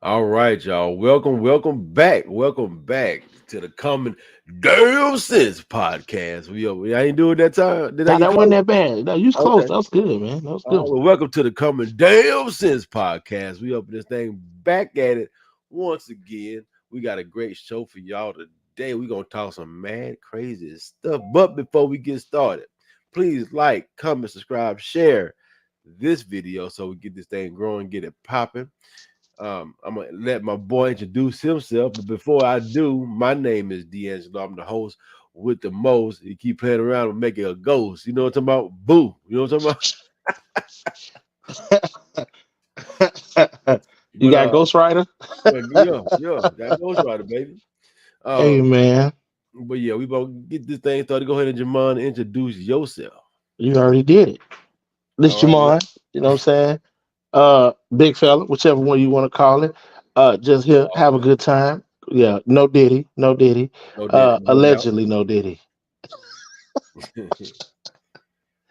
All right, y'all. Welcome back to the Common Damn Sense podcast. I ain't doing that time. Did I Now get that wasn't close? that bad. No, you was close. Okay. That was good, man. That was All right. good. Well, welcome to the Common Damn Sense podcast. We open this thing back at it once again. We got a great show for y'all today. We're gonna talk some mad, crazy stuff. But before we get started, please like, comment, subscribe, share this video so we get this thing growing, get it popping. I'm gonna let my boy introduce himself, but before I do, my name is D'Angelo. I'm the host with the most. You keep playing around and making a ghost. You know what I'm talking about? Boo. You know what I'm talking about? You But got Ghost Rider? yeah, that Ghost Rider, baby. Hey, Um, man. but yeah, we about to get this thing started. Go ahead and Jamon introduce yourself. You already did it. This All right, Jamon. You know what I'm saying? Big fella, whichever one you want to call it. Just here, have a good time. Yeah, no Diddy, no Diddy. no did no doubt. Allegedly, no Diddy.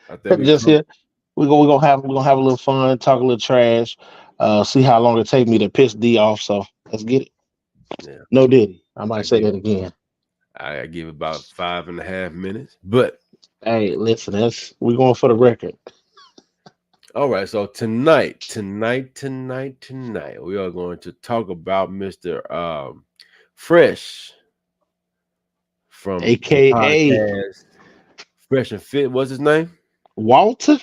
I think we Just come. here. We're gonna have a little fun, talk a little trash. See how long it take me to piss D off. So let's get it. Yeah, No Diddy. I I might say give that again. I give about 5.5 minutes, but Hey, listen, that's we going for the record. all right, so tonight, we are going to talk about Mr. Fresh from the AKA podcast Fresh and Fit. What's his name? Walter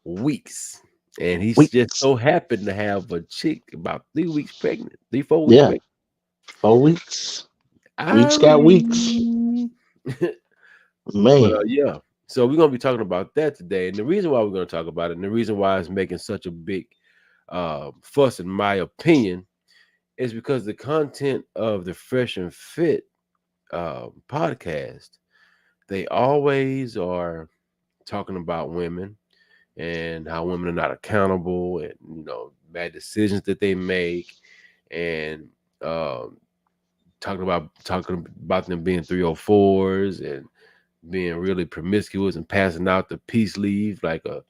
Weeks. And he's just Weeks. so happened to have a chick about 3 weeks pregnant, 4 weeks Yeah, pregnant. 4 weeks. Weeks got weeks. I But Man. yeah, so we're gonna be talking about that today, and the reason why we're gonna talk about it, and the reason why it's making such a big fuss, in my opinion, is because the content of the Fresh and Fit podcast, they always are talking about women and how women are not accountable, and bad decisions that they make, and um, talking about them being 304s and being really promiscuous and passing out the peace leave like uh,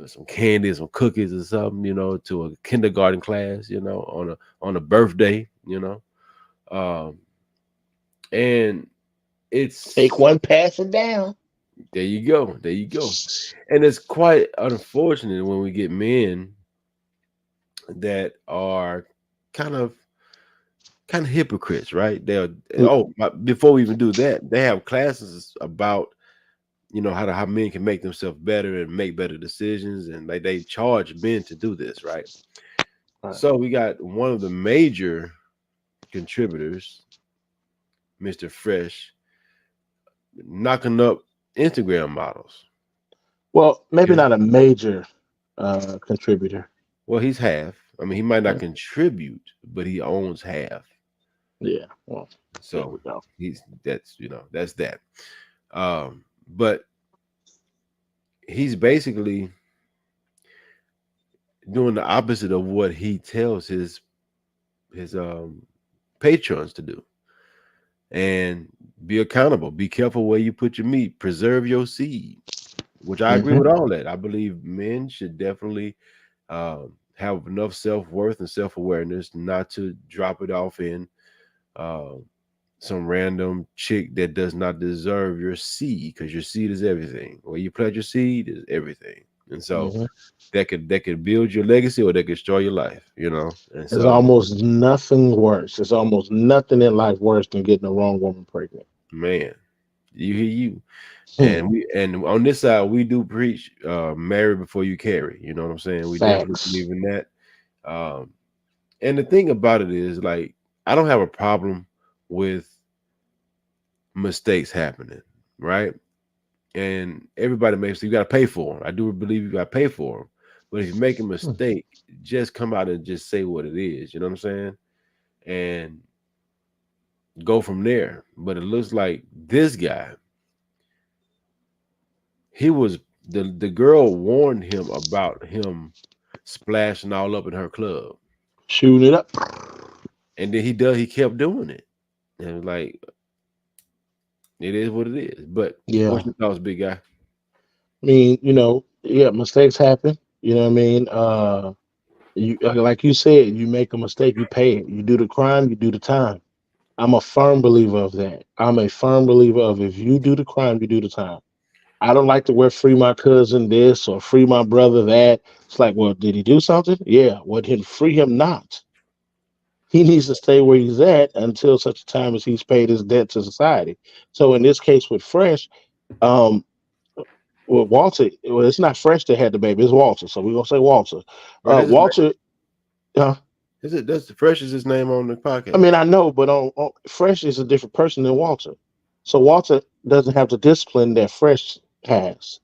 some candy, some cookies or something, to a kindergarten class, on a birthday, um, and Take it's one, pass it down. there you go, and it's quite unfortunate when we get men that are kind of kind of hypocrites, right? Before we even do that, they have classes about how men can make themselves better and make better decisions, and they charge men to do this, right? Right. So we got one of the major contributors, Mr. Fresh, knocking up Instagram models. Well, maybe Yeah. not a major contributor. Well, he's half. I mean, he might not Uh, contribute, but he owns half. yeah. Well, there So we go. that's that. But he's basically doing the opposite of what he tells his patrons to do, and be accountable. Be careful where you put your meat. Preserve your seed, which I agree Hmm. with all that. I believe men should definitely have enough self-worth and self-awareness not to drop it off in uh, some random chick that does not deserve your seed, because your seed is everything. Where you plant your seed is everything. And so Hmm. that could build your legacy or that could destroy your life, And There's so, almost nothing worse. There's almost nothing in life worse than getting the wrong woman pregnant. man, you hear you. Hmm. And on this side, we do preach marry before you carry. You know what I'm saying? We definitely Facts. believe in that. Um, and the thing about it is, like, I don't have a problem with mistakes happening, right? And everybody makes, you got to pay for them. I do believe you got to pay for them. But if you make a Hmm. mistake, just come out and just say what it is. You know what I'm saying? And go from there. But it looks like this guy, he was the girl warned him about him splashing all up in her club, Shooting it up. and then he kept doing it, and it was like, it is what it is. But what's Yeah. your thoughts, big guy? I mean, yeah, mistakes happen. You know what I mean? You like you said, you make a mistake, you pay it. You do the crime, you do the time. I'm a firm believer of that. I'm a firm believer of if you do the crime, you do the time. I don't like to wear free my cousin this or free my brother that. It's like, well, did he do something? Yeah. Well, then free him not. He needs to stay where he's at until such a time as he's paid his debt to society. So in this case with Fresh, um, with Walter, well, it's not Fresh that had the baby, it's Walter. So we're gonna say Walter. Bro, that's his name. Walter, uh, That's the Fresh is his name on the I mean, podcast. I know, but on Fresh is a different person than Walter. So Walter doesn't have the discipline that Fresh has,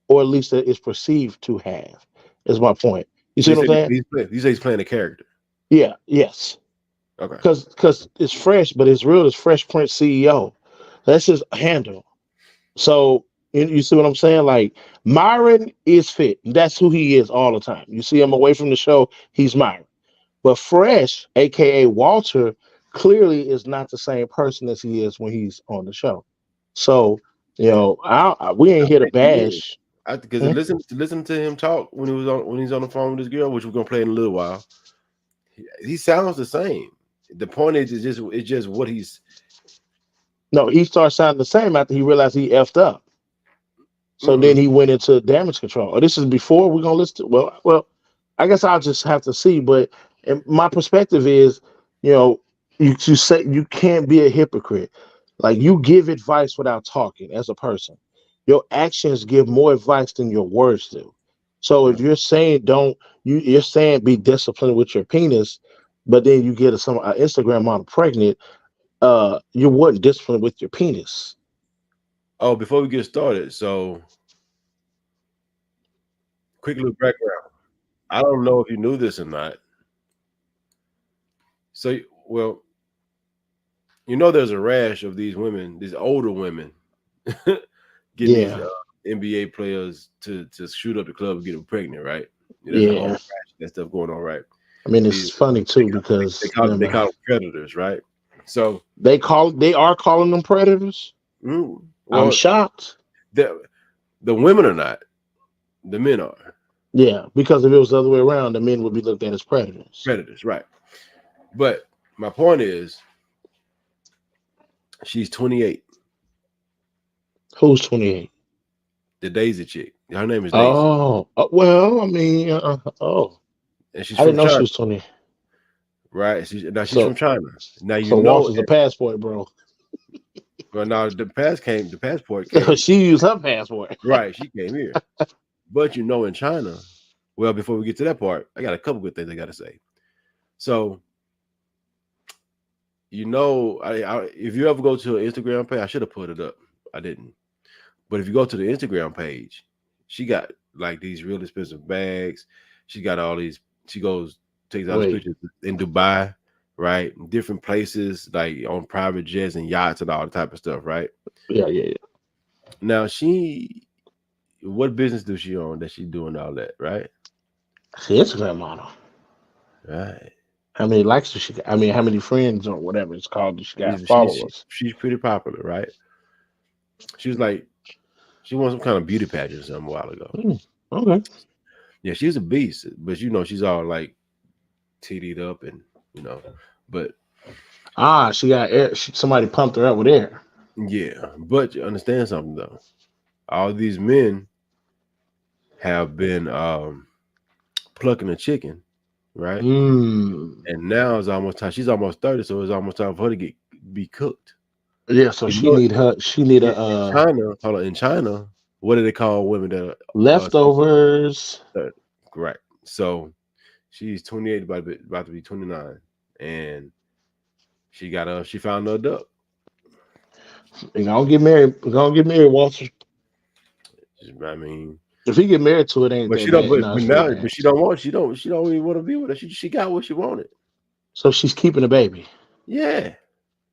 or at least that is perceived to have. Is my point. You So see what I'm saying? you say he's playing a character. Yeah. Yes. Okay. Because it's Fresh, but it's real as Fresh Prince CEO. That's his handle. So you see what I'm saying? Like Myron is fit. That's who he is all the time. You see him away from the show, he's Myron. But Fresh, aka Walter, clearly is not the same person as he is when he's on the show. So, we ain't here to think he is. bash. Because Hmm? listen to him talk when he's on the phone with this girl, which we're gonna play in a little while. He sounds the same. The point is, it's just what he's. No, he started sounding the same after he realized he effed up. So then Mm-mm. he went into damage control. Oh, this is before we're gonna listen to. Well, I guess I'll just have to see. But my perspective is, you know, you say you can't be a hypocrite. Like you give advice without talking as a person. Your actions give more advice than your words do. So if you're saying you're saying be disciplined with your penis, but then you get some Instagram model pregnant, you weren't disciplined with your penis. Oh, before we get started, so quick little background. I don't know if you knew this or not. So, well, there's a rash of these women, these older women, getting these Yeah, NBA players to shoot up the club and get them pregnant, right? Yeah, there's a whole yeah. rash of that stuff going on, right? I mean, These it's funny too because never they mind. call them predators, right? So, They are calling them predators. I'm well, shocked. the women are not, the men are Yeah, because if it was the other way around, the men would be looked at as predators. predators, right? But my point is, she's 28, Who's 28? the Daisy chick. Her name is Daisy, Oh, well, I mean, and she's I from didn't know she China, was 20. right? She's from So, China. Now so Walter's a passport, bro. well, now the passport came, She used her passport. right? She came here, but in China. Well, before we get to that part, I got a couple good things I got to say. So, if you ever go to an Instagram page, I should have put it up. I didn't. But if you go to the Instagram page, she got like these real expensive bags. She got all these. She takes all these Wait, pictures in Dubai, right? Different places, like on private jets and yachts and all the type of stuff, right? yeah, yeah, yeah. Now what business does she own that she's doing all that, right? She's Instagram model. Right. How many likes does she got? I mean, how many friends or whatever it's called does she got followers? She's pretty popular, right? She was like she won some kind of beauty pageant or something a while ago. Hmm, okay. Yeah, she's a beast, but she's all like tittied up and but She got air. Somebody pumped her up with air. yeah, but you understand something though. All these men have been plucking a chicken, right? Mm. And now it's almost time. She's almost 30, so it's almost time for her to be cooked. Yeah, so You she know, need her. She need in a China, hold on, in China, what do they call women that are leftovers. 30? Correct. So she's 28, about to be 29, and she found her duck. You gonna get married. You gonna get married, Walter. I mean, If he get married to it, ain't but that she don't. bad. No, But it's real now, bad. she don't even want to be with her. She got what she wanted. So she's keeping the baby. Yeah,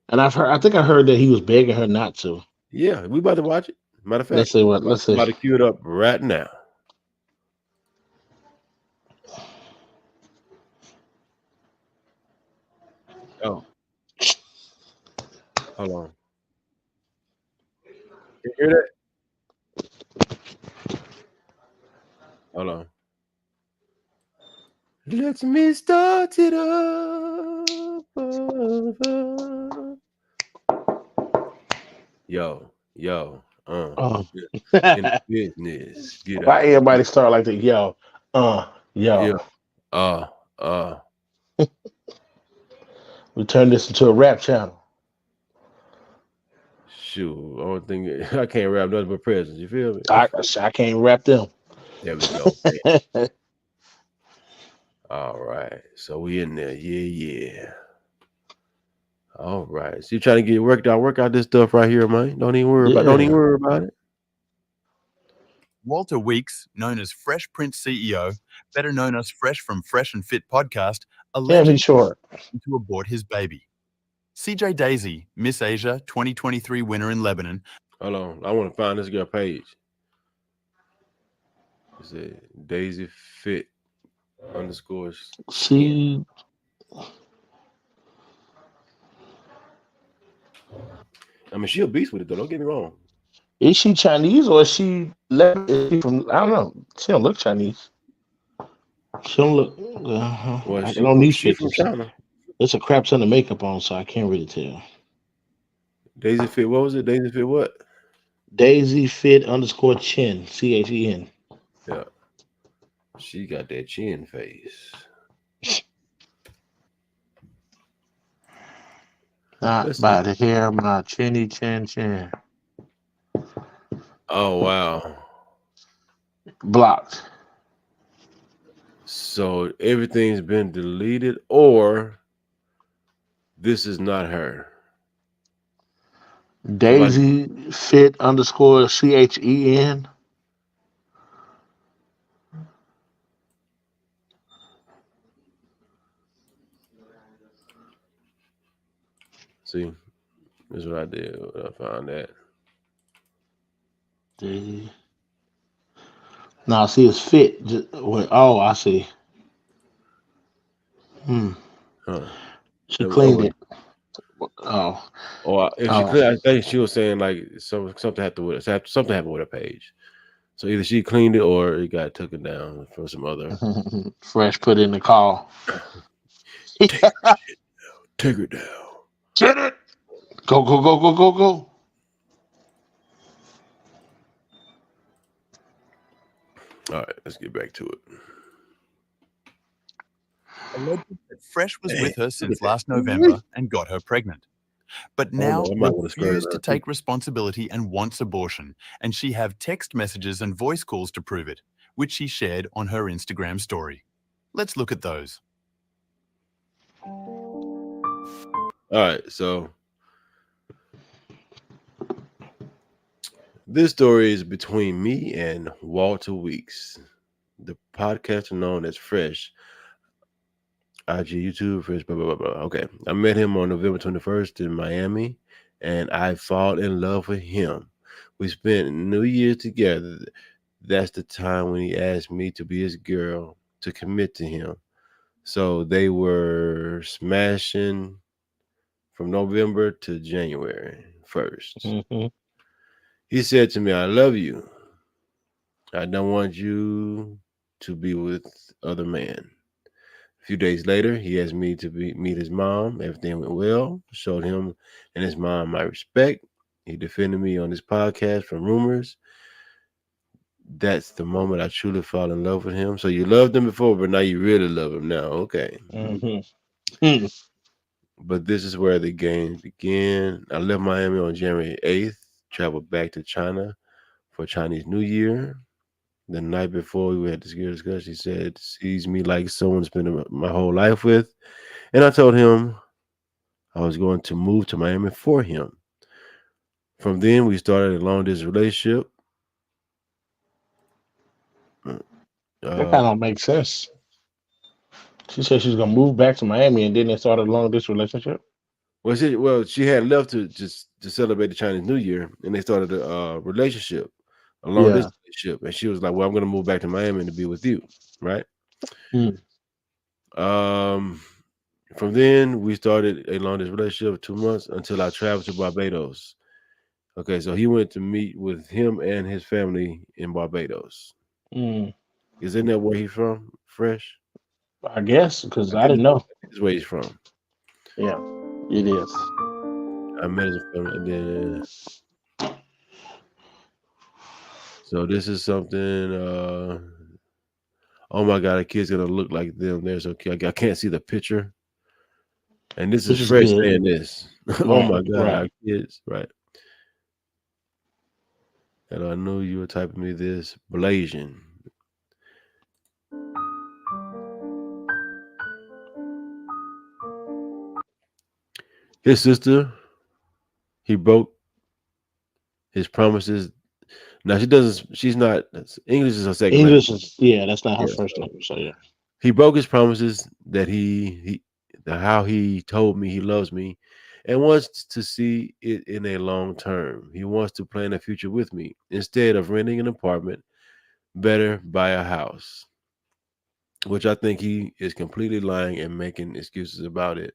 And I think I heard that he was begging her not to. yeah. We about to watch it. Matter of Let's fact, see what. Let's I'm see. about to cue it up right now. Oh, hold on. You hear that? Hold on. Let me start it up. Yo, Oh. in the business. Get Why out. everybody start like that? Yo, Yeah, yo. uh, uh. We turn this into a rap channel. Shoot, I don't think I can't rap nothing but presents. You feel me? I can't rap them. There we go. All right, so we in there. Yeah. All right. So you trying to get worked out? Work out this stuff right here, man. Don't even worry about. Don't even Yeah. worry about it. Walter Weeks, known as Fresh Prince CEO, better known as Fresh from Fresh and Fit podcast, Damn, he's allegedly short. to abort his baby. CJ Daisy, Miss Asia 2023 winner in Lebanon. Hold on. I want to find this girl page. Is it Daisy Fit underscores? She I mean, she a beast with it though. Don't get me wrong. is she Chinese or is she is she from? I don't know. She don't look Chinese. She don't look. Well, I don't need she from pictures. China. There's a crap ton of makeup on, so I can't really tell. Daisy Fit. What was it? Daisy Fit what? Daisy Fit underscore Chen CHEN. Yeah. She got that chin face. Not Let's by see. the hair, my chinny chin chin. Oh wow. Blocked. So everything's been deleted, or this is not her. Somebody. Daisy Fit underscore CHEN. See, this is what I did. When I found that. Daisy. No, see, it's fit. Oh, I see. Huh. She Oh cleaned wait. it. Oh, Or if she oh. cleaned, I think she was saying like something happened with it. Something happened with her page. So either she cleaned it or it got taken down from some other. Fresh put in the call. Take her shit down. Take her down. Get it. Go, go, go, go, go, go. All right, let's get back to it. Alleged that Fresh was with her since that. last November and got her pregnant. But now I might want to skirt refused to her. take responsibility and wants abortion, and she have text messages and voice calls to prove it, which she shared on her Instagram story. Let's look at those. All right, so this story is between me and Walter Weeks, the podcaster known as Fresh. IG, YouTube, Fresh, blah, blah, blah, blah. Okay. I met him on November 21st in Miami, and I fall in love with him. We spent New Year's together. That's the time when he asked me to be his girl, to commit to him. So they were smashing from November to January 1st. Mm-hmm. He said to me, I love you. I don't want you to be with other men. A few days later, he asked me to meet his mom. Everything went well. Showed him and his mom my respect. He defended me on this podcast from rumors. That's the moment I truly fall in love with him. So you loved him before, but now you really love him now. Okay. Mm-hmm. But this is where the games begin. I left Miami on January 8th, traveled back to China for Chinese New Year. The night before we had this good discussion, he said, sees me like someone to spend my whole life with. And I told him I was going to move to Miami for him. From then, we started a long distance relationship. That kind Uh, of makes sense. She said she's gonna move back to Miami, and then they started a long distance relationship. she had left to just to celebrate the Chinese New Year, and they started a relationship, a long Yeah. distance relationship. And she was like, "Well, I'm going to move back to Miami to be with you, right?" Mm. Um, from then, we started a long distance relationship, 2 months until I traveled to Barbados. Okay, so he went to meet with him and his family in Barbados. Mm. Isn't that where he's from? Fresh. I guess because I I think didn't know. this is where he's from. Yeah, it is. I met him from, and then so this is something. Oh my God, a kid's gonna look like them. There's okay. I can't see the picture, and this is Which is Fresh good. saying this. Oh Right, my God, right. our kids, right? And I knew you were typing me this Blasian. His sister, he broke his promises. Now she doesn't. She's not. English is her second language. English is that's not her Yeah. first So language. So yeah. he broke his promises that how he told me he loves me, and wants to see it in a long term. He wants to plan a future with me instead of renting an apartment. Better buy a house, which I think he is completely lying and making excuses about it.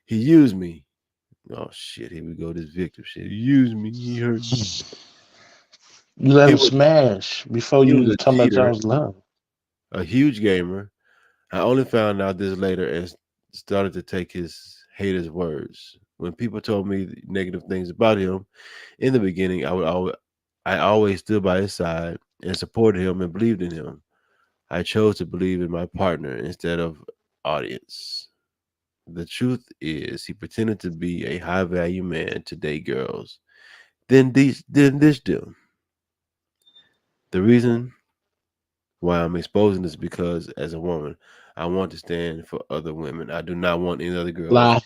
He used me. Oh shit! Here we go. This victim shit. He used me. He hurt me. You let He him was smash before he was you a talking about cheater, y'all's love. a huge gamer. I only found out this later and started to take his haters' words. When people told me negative things about him in the beginning, I always stood by his side and supported him and believed in him. I chose to believe in my partner instead of audience. The truth is, he pretended to be a high value man to date girls, then ditched them. The reason why I'm exposing this because as a woman, I want to stand for other women. I do not want any other girls. Lie.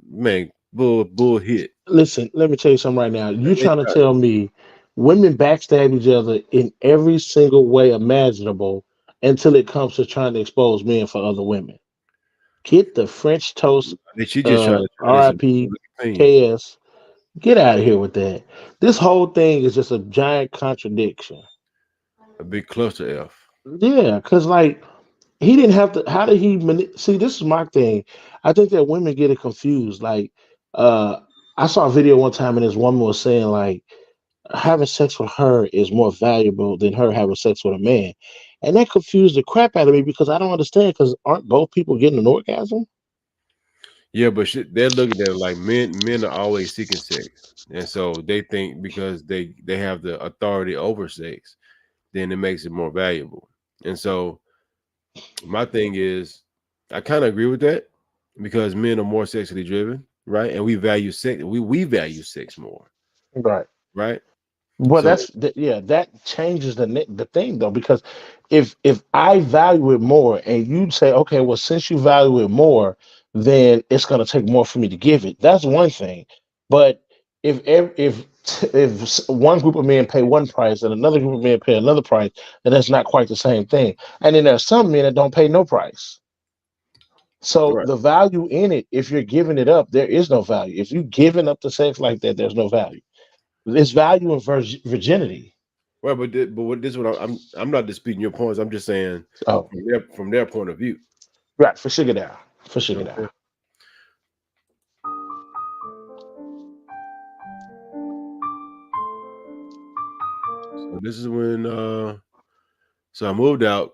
Man, bull hit. Listen, let me tell you something right now. You They trying to try tell me women backstab each other in every single way imaginable until it comes to trying to expose men for other women. Get the French toast, she just trying to turn this into RIP, public opinion. KS. Get out of here with that. This whole thing is just a giant contradiction. A big cluster F. Yeah, because like he didn't have to. How did he see? This is my thing. I think that women get it confused. Like, uh, I saw a video one time and this woman was saying like having sex with her is more valuable than her having sex with a man, and that confused the crap out of me because I don't understand. Because aren't both people getting an orgasm? Yeah, but shit, they're looking at it like men are always seeking sex. And so they think because they have the authority over sex, then it makes it more valuable. And so my thing is, I kind of agree with that because men are more sexually driven, right? And we value sex. We value sex more, Right. right? Well, So yeah, that changes the thing though, because if I value it more and you say, okay, well, since you value it more, then it's gonna take more for me to give it. That's one thing. But if one group of men pay one price and another group of men pay another price, then that's not quite the same thing. And then there's some men that don't pay no price. So right, the value in it, if you're giving it up, there is no value. If you're giving up the sex like that, there's no value. There's value in virginity. right. But what this what I'm not disputing your points. I'm just saying Oh, from their point of view. right, for sugar down. For You know sugar what I'm saying? down. So this is when so I moved out,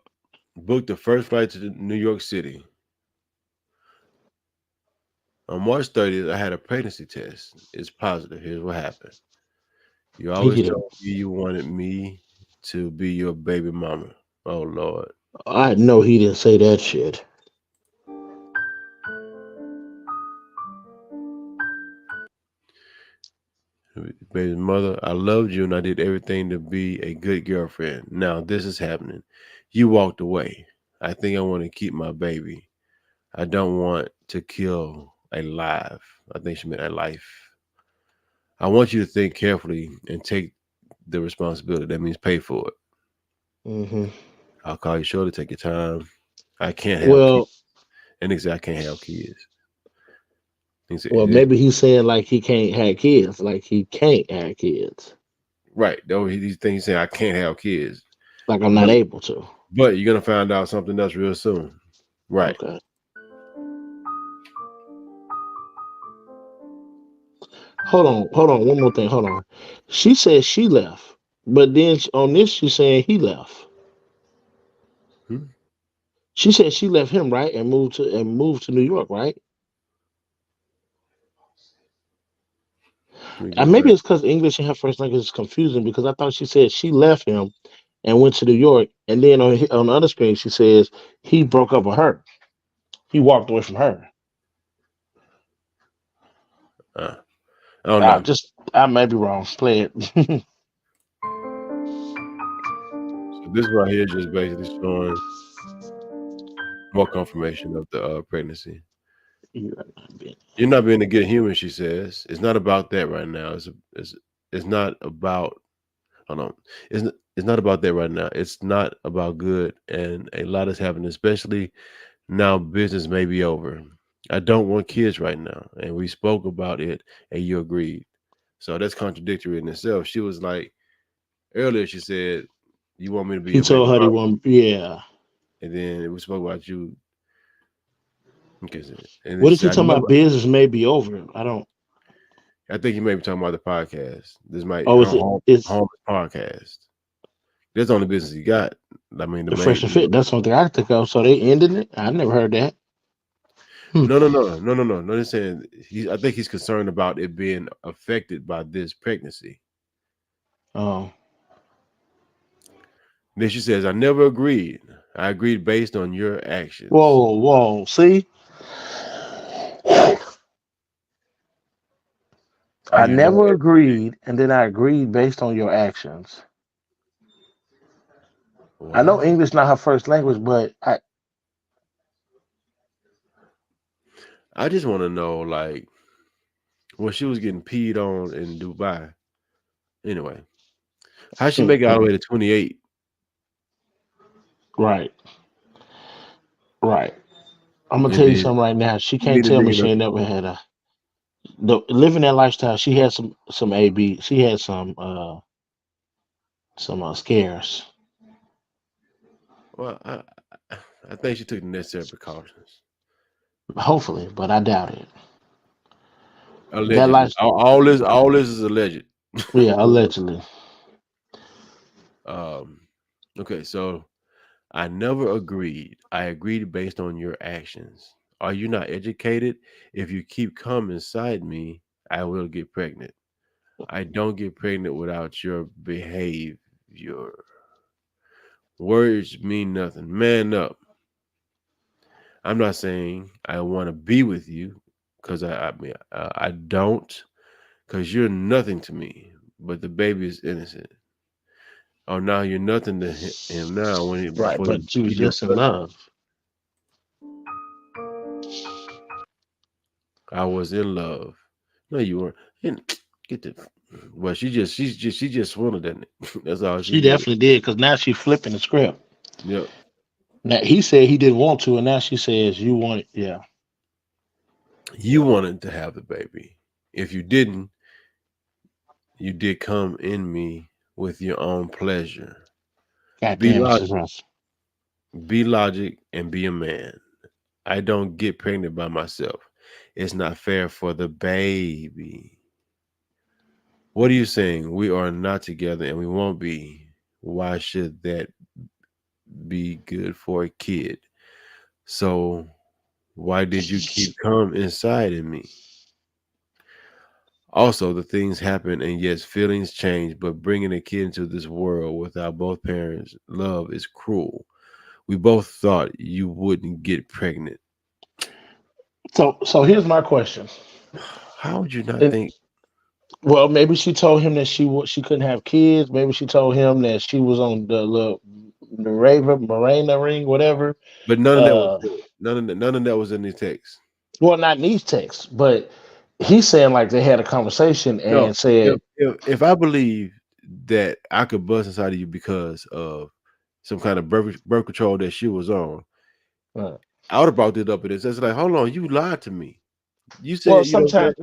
booked the first flight to New York City. On March 30th, I had a pregnancy test. It's positive. Here's what happened. You He always did. told me you wanted me to be your baby mama. Oh Lord. I know he didn't say that shit. Baby mother, I loved you and I did everything to be a good girlfriend. Now this is happening. You walked away. I think I want to keep my baby. I don't want to kill a life. I think she meant a life. I want you to think carefully and take the responsibility. That means pay for it. Hmm. I'll call you shortly. Take your time. I can't have kids. Well, And he said, I can't have kids. He said, well, maybe he's saying like he can't have kids, like he can't have kids, right. Though these things saying I can't have kids. like I'm But not able to. but you're gonna find out something else real soon. Right. Okay. Hold on. One more thing. Hold on. She said she left, but then on this she's saying he left. Hmm? She said she left him, right, and moved to New York, right? Let me And go maybe back. it's because English in her first language is confusing because I thought she said she left him and went to New York, and then on the other screen she says he broke up with her. He walked away from her. I don't know. I may be wrong. Play it. So this right here just basically showing more confirmation of the pregnancy. You are not being- You're not being a good human, she says. It's not about that right now. It's not about. Hold on. It's not about that right now. It's not about good, and a lot is happening, especially now. Business may be over. I don't want kids right now, and we spoke about it, and you agreed. So that's contradictory in itself. She was like earlier. She said, "You want me to be He your baby told her he mama," want, yeah. and then we spoke about you. Okay, and then What she is he said, "I talking never." about? Business may be over. I don't. I think you may be talking about the podcast. This might Oh, is it? It's home podcast. That's the only business he got. I mean, the the Fresh main. and Fit. That's something I can think of. So they ended it. I never heard that. Hmm. No. They're saying I think he's concerned about it being affected by this pregnancy. Oh, Then she says, "I never agreed. I agreed based on your actions." whoa. See, Are I you not? never agreed, and then I agreed based on your actions. I know What? English not her first language, but I just want to know, like, when she was getting peed on in Dubai. Anyway, how she make it all the way to 28? right, right. I'm gonna And tell you then something right now. She you can't need a tell me nigga. she ain't never had living that lifestyle. She had some AB. She had some scares. Well, I think she took the necessary precautions. Hopefully, but I doubt it. That Allegedly, life, all this is alleged. yeah, allegedly. um, okay, so I never agreed. I agreed based on your actions. Are you not educated? If you keep coming inside me, I will get pregnant. I don't get pregnant without your behavior. Words mean nothing. Man up. I'm not saying I want to be with you because I don't, because you're nothing to me. But the baby is innocent. Oh, now you're nothing to him now. When he Right, before but she was he did just in love. I was in love. No, you weren't. And get the. Well, she just swindled in it. That's all she She did. definitely did because now she's flipping the script. Yep. Now he said he didn't want to, and now she says you want it. Yeah, You wanted to have the baby. If you didn't, you did come in me with your own pleasure. God Be damn, Mrs. logic. Russ. Be logic and be a man. I don't get pregnant by myself. It's not fair for the baby. What are you saying? We are not together and we won't be. Why should that be good for a kid? So why did you keep come inside of me? Also, the things happen, and yes, feelings change, but bringing a kid into this world without both parents' love is cruel. We both thought you wouldn't get pregnant. So here's my question. How would you not And think? well, maybe she told him that she couldn't have kids. Maybe she told him that she was on the little Morena ring, whatever. But none of that was Uh, said. None of that was in the text. well, not in these texts, but he's saying like they had a conversation No, and said, if I believe that I could bust inside of you because of some kind of birth control that she was on, uh, I would have brought it up. And it's like, hold on, you lied to me. You well, said, you know what sometimes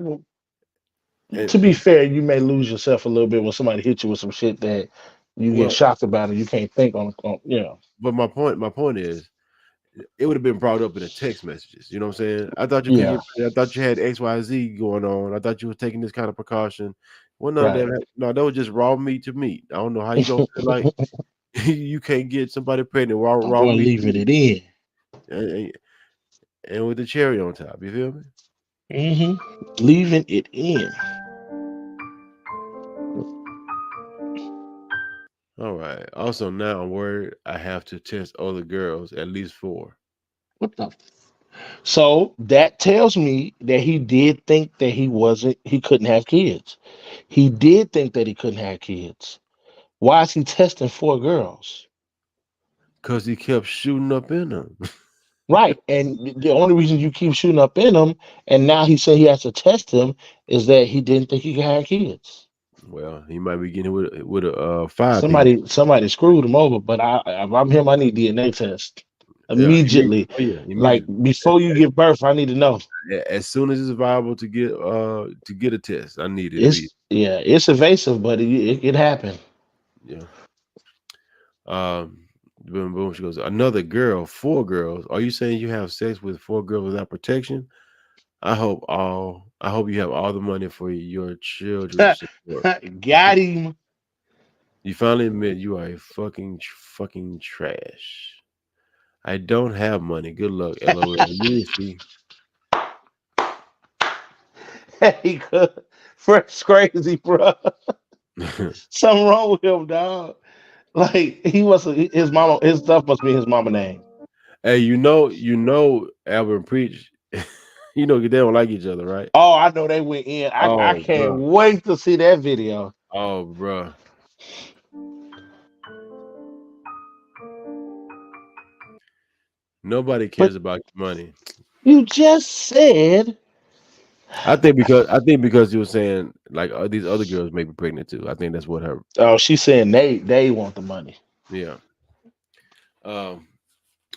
I'm to be saying? fair, you may lose yourself a little bit when somebody hits you with some shit that you get Well, shocked about and you can't think you know. but my point is, it would have been brought up in the text messages. You know what I'm saying? I thought you could Yeah, get. I thought you had XYZ going on. I thought you were taking this kind of precaution. Well, none of right. that. No, that was just raw meat to meat. I don't know how you gonna feel like you can't get somebody pregnant raw I'm going meat to leaving meat. it in. and with the cherry on top. You feel me? Leaving it in. All right. Also, now I'm worried I have to test other girls, at least 4. What the? So that tells me that he did think that he couldn't have kids. He did think that he couldn't have kids. Why is he testing 4 girls? Because he kept shooting up in them. Right. And the only reason you keep shooting up in him, and now he said he has to test them, is that he didn't think he could have kids. Well, he might be getting with a 5 piece. Somebody screwed him over. But if I'm him, I need DNA test Yeah, immediately. Like immediately. before you give birth, I need to know. As soon as it's viable to get a test, I need it immediately. It's evasive, but it happened. Yeah. Boom, boom. She goes, another girl, 4 girls. Are you saying you have sex with 4 girls without protection? I hope you have all the money for your children's support. Got him. You finally admit you are a fucking trash. I don't have money. Good luck, LOL. You will see. Hey, Fred's crazy, bro. Something wrong with him, dog. Like his stuff must be his mama name. Hey, you know, Albert and Preach. You know, they don't like each other, right? Oh, I know they went in. I can't wait to see that video. Oh, bro. Nobody cares about your money. You just said. I think because you were saying like these other girls may be pregnant too. I think that's what her. Oh, she's saying they want the money. Yeah.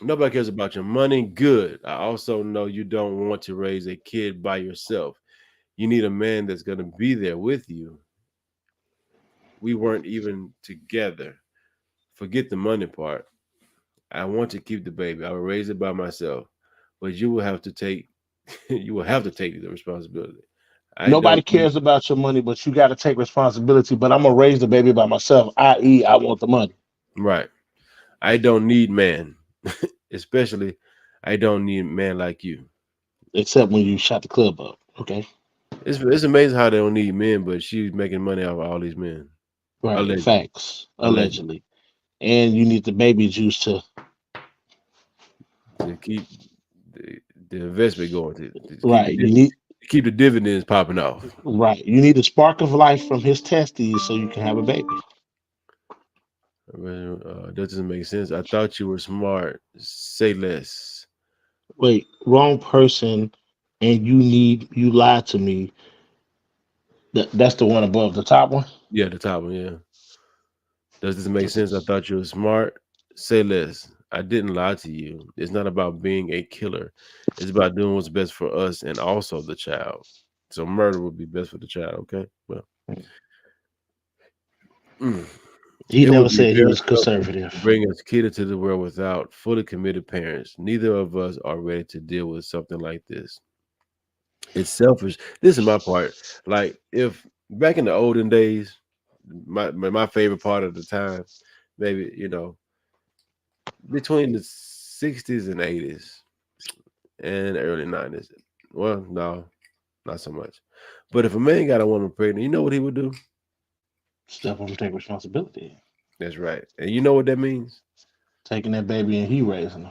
Nobody cares about your money. Good. I also know you don't want to raise a kid by yourself. You need a man that's going to be there with you. We weren't even together. Forget the money part. I want to keep the baby. I will raise it by myself, but you will have to take the responsibility. Nobody cares about your money, but you got to take responsibility. But I'm gonna raise the baby by myself. I.e., I want the money. Right. I don't need man, especially I don't need man like you. Except when you shot the club up. Okay. It's amazing how they don't need men, but she's making money off of all these men. Right. Allegedly. Facts. Allegedly. And you need the baby juice to keep the investment going. Right. You need to keep the dividends popping off. Right. You need a spark of life from his testes so you can have a baby. That doesn't make sense. I thought you were smart. Say less. Wait, wrong person, and you lied to me. That's the one above the top one? Yeah, the top one, yeah. Does this make sense? I thought you were smart. Say less. I didn't lie to you. It's not about being a killer. It's about doing what's best for us and also the child. So murder would be best for the child, okay? Well. He never said he was conservative. Bring a kid into the world without fully committed parents. Neither of us are ready to deal with something like this. It's selfish. This is my part. Like if back in the olden days, my favorite part of the time, maybe between the 60s and 80s and early 90s. Well, no, not so much. But if a man got a woman pregnant, you know what he would do? Step up and take responsibility. That's right. And you know what that means? Taking that baby and he raising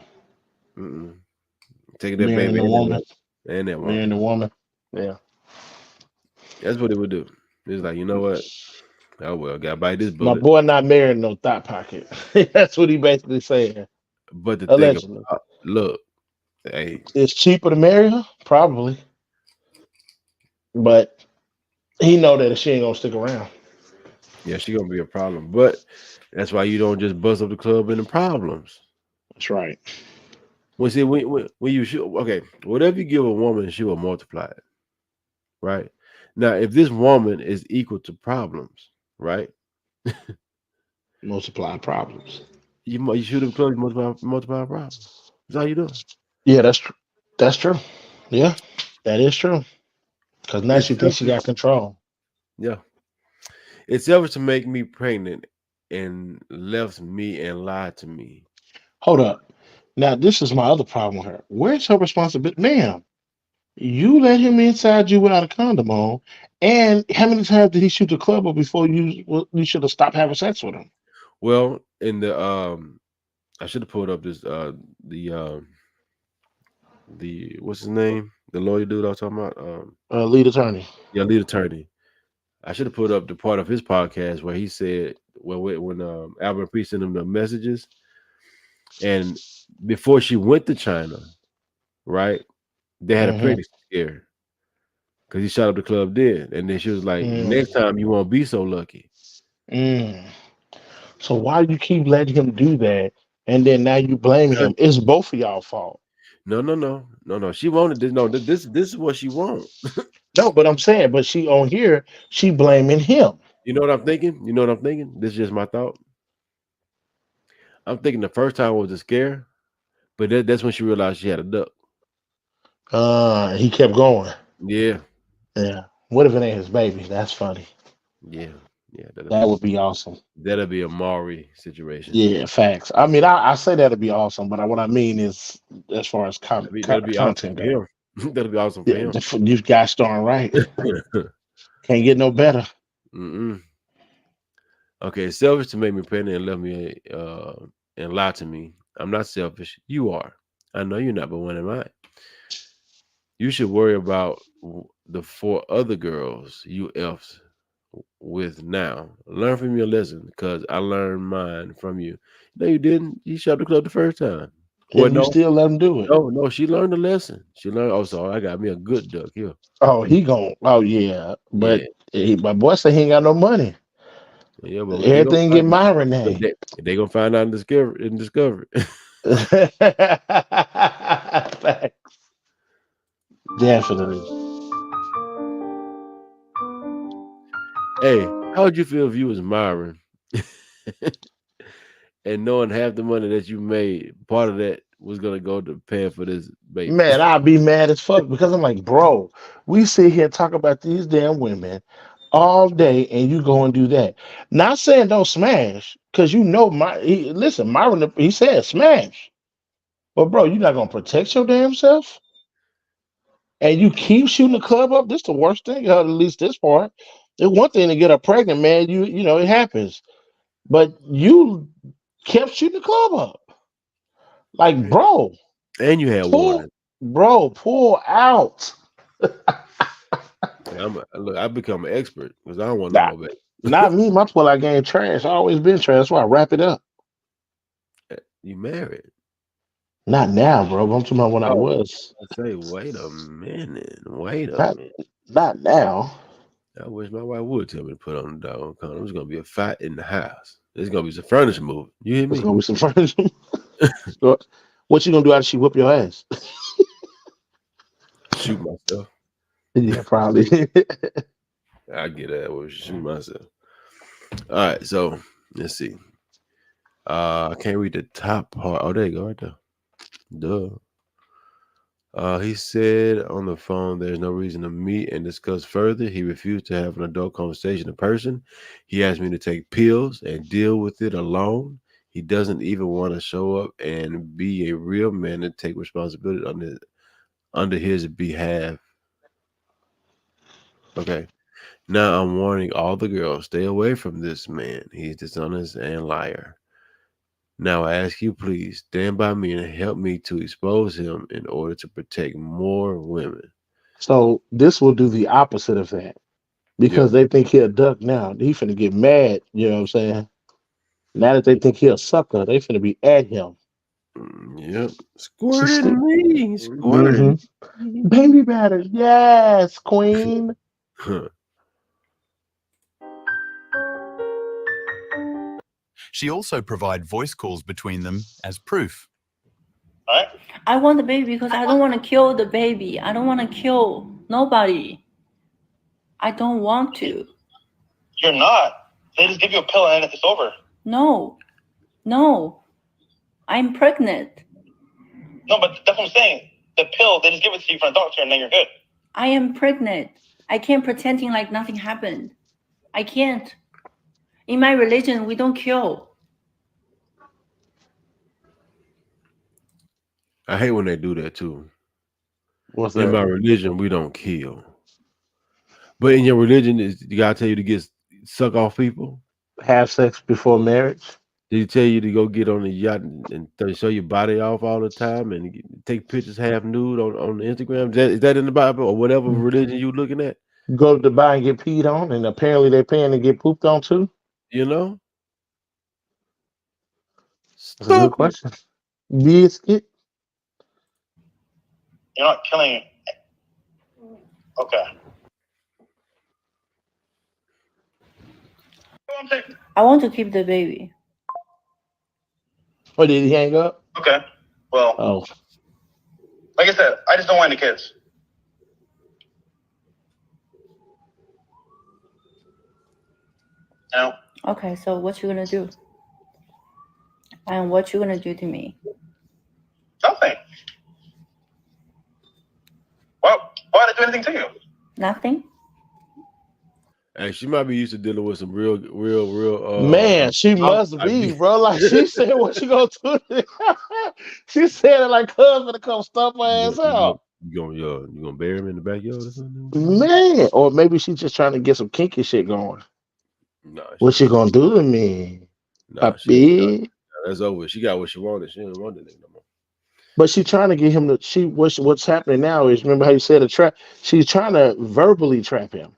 them. Taking that baby and woman. And that woman. Marrying the woman. Yeah. That's what it would do. It's like, you know what? Oh well, gotta bite this bullet. My boy not marrying no thought pocket. That's what he basically saying. But the thing about, look, hey, it's cheaper to marry her, probably. But he know that she ain't gonna stick around. Yeah, she gonna be a problem. But that's why you don't just bust up the club into problems. That's right. When you shoot, okay, whatever you give a woman, she will multiply it. Right? Now, if this woman is equal to problems, right? Multiply problems. You shoot up clubs, multiply problems. That's all you do. Yeah, that's true. That's true. Yeah, that is true. Because now she thinks she got control. Yeah. It's ever to make me pregnant and left me and lied to me. Hold up. Now, this is my other problem with her. Where's her responsibility? Ma'am, you let him inside you without a condom on. And how many times did he shoot the club up before you should have stopped having sex with him? Well, in the I should have pulled up this the what's his name? The lawyer dude I was talking about. Lead attorney. Yeah, lead attorney. I should have put up the part of his podcast where he said, well, when Albert P sent him the messages, and before she went to China, right, they had a Mm-hmm. pregnancy scare because he shot up the club then, and then she was like, next time you won't be so lucky. Mm. So why you keep letting him do that, and then now you blame Because- him? It's both of y'all fault. No. She wanted this. No, this is what she wants. No, but I'm saying, but she on here, she blaming him. You know what I'm thinking? This is just my thought. I'm thinking the first time was a scare, but that's when she realized she had a duck. He kept going. Yeah. Yeah. What if it ain't his baby? That's funny. Yeah. That would be awesome. That'll be a Maury situation. Yeah, facts. I mean, I say that'd be awesome, but what I mean is, as far as That'll be awesome content, for him. That'll be awesome for him. you guys starting right. Can't get no better. Mm-mm. Okay, selfish to make me pregnant and love me and lie to me. I'm not selfish. You are. I know you're not, but when am I? You should worry about the 4 other girls you F's with now. Learn from your lesson because I learned mine from you. No, you didn't. You shot the club the first time. Well, And you still let him do it. No, she learned a lesson. She learned. Oh, sorry, I got me a good duck here. Oh, he gon' oh yeah. But my boy said he ain't got no money. Yeah, but Everything get Myron name. They gonna find out and discover it. Facts. Definitely. Hey, how would you feel if you was Myron and knowing half the money that you made, part of that was gonna go to paying for this baby? Man, I'd be mad as fuck because I'm like, bro, we sit here and talk about these damn women all day and you go and do that. Not saying don't smash, because you know listen, Myron, he said smash. But bro, you're not gonna protect your damn self? And you keep shooting the club up. This the worst thing, at least this part. It's one thing to get her pregnant, man. You know, it happens. But you kept shooting the club up. Like, bro. And you had one. Bro, pull out. I become an expert because I don't want no more baby. Not me. My pull-out game trash. I always been trash. That's why I wrap it up. You married? Not now, bro. I'm talking about when I was. I say, wait a minute. Not now. I wish my wife would tell me to put on the dog condom. There's gonna be a fight in the house. There's gonna be some furniture moving. You hear me? There's gonna be some furniture. What you gonna do after she whip your ass? Shoot myself. Yeah, probably. I get that. I would shoot myself. All right, so let's see. I can't read the top part. Oh, there you go, right there. Duh. He said on the phone there's no reason to meet and discuss further. He refused to have an adult conversation in person. He asked me to take pills and deal with it alone. He doesn't even want to show up and be a real man and take responsibility under his behalf. Okay. Now I'm warning all the girls, stay away from this man. He's dishonest and liar. Now I ask you, please stand by me and help me to expose him in order to protect more women. So this will do the opposite of that. Because they think he a duck now. He finna get mad, you know what I'm saying? Now that they think he a sucker, they finna be at him. Yep. Squirting me. Squirting. Mm-hmm. Baby batters. Yes, queen. She also provided voice calls between them as proof. I want the baby because I don't want to kill the baby. I don't want to kill nobody. I don't want to. You're not. They just give you a pill and it's over. No. I'm pregnant. No, but that's what I'm saying. The pill, they just give it to you from a doctor and then you're good. I am pregnant. I can't pretending like nothing happened. I can't. In my religion, we don't kill. I hate when they do that too. What's In my that? religion, we don't kill. But in your religion, is God tell you to get suck off people? Have sex before marriage? Did he tell you to go get on the yacht and show your body off all the time and take pictures half nude on the Instagram? Is that in the Bible or whatever religion you looking at? Go to Dubai and get peed on, and apparently they're paying to get pooped on too? You know? That's a good Stupid. question. Biscuit. You're not killing. Okay. I want to keep the baby. Or did he hang up? Okay. Well, Oh, like I said, I just don't want any kids. You know? Okay, so what you gonna do? And what you gonna do to me? Nothing. Well, why did I do anything to you? Nothing? Hey, she might be used to dealing with some real. man, she must be, bro. Like she said, what you gonna do? She said it like husband to come stump my ass out. You gonna bury him in the backyard or something? Man, or maybe she's just trying to get some kinky shit going. Nah, What you gonna do to me, puppy? that's over. She got what she wanted. She didn't want anything no more. But she's trying to get him to. What's happening now is, remember how you said a trap? She's trying to verbally trap him.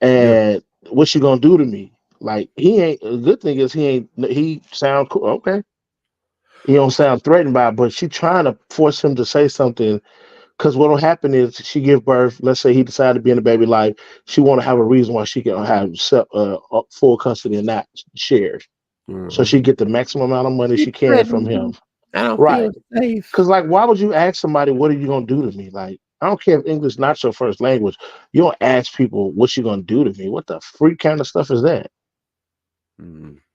And what you gonna do to me? Like he ain't. The good thing is he sound cool. Okay, he don't sound threatened by it, but she trying to force him to say something. Because what'll happen is she give birth. Let's say he decided to be in the baby life. She want to have a reason why she can have full custody and not shared. So she get the maximum amount of money she can from him. I don't Right. feel safe. Because like, why would you ask somebody what are you gonna do to me? Like, I don't care if English not your first language. You don't ask people what you gonna do to me. What the freak kind of stuff is that?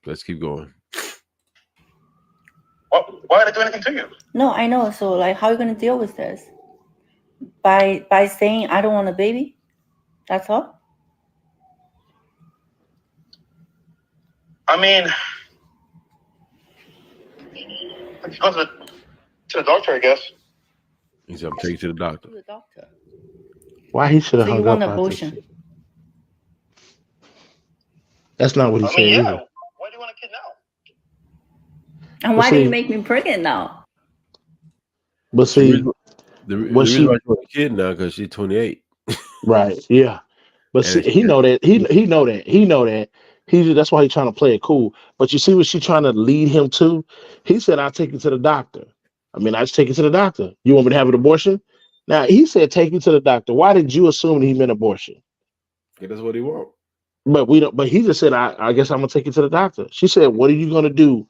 Let's keep going. Why did I do anything to you? No, I know. So like, how are you gonna deal with this? By saying I don't want a baby? That's all? I mean, let's go to the doctor, I guess. He said, I'm taking you to the doctor. To the doctor. Why he should have So you hung want up after abortion? shit. That's not what he I said mean, yeah. either. Why do you want a kid now? And But why do you see- make me pregnant now? But see, The what reason she- why she want a kid now because she's 28. right, yeah. But see, And he know that. He know that. He know that. That's why he's trying to play it cool. But you see what she trying to lead him to? He said, I'll take you to the doctor. I mean, I just take you to the doctor. You want me to have an abortion? Now he said, take you to the doctor. Why did you assume he meant abortion? Yeah, that's what he want. But we don't. But he just said, I guess I'm gonna take you to the doctor. She said, what are you gonna do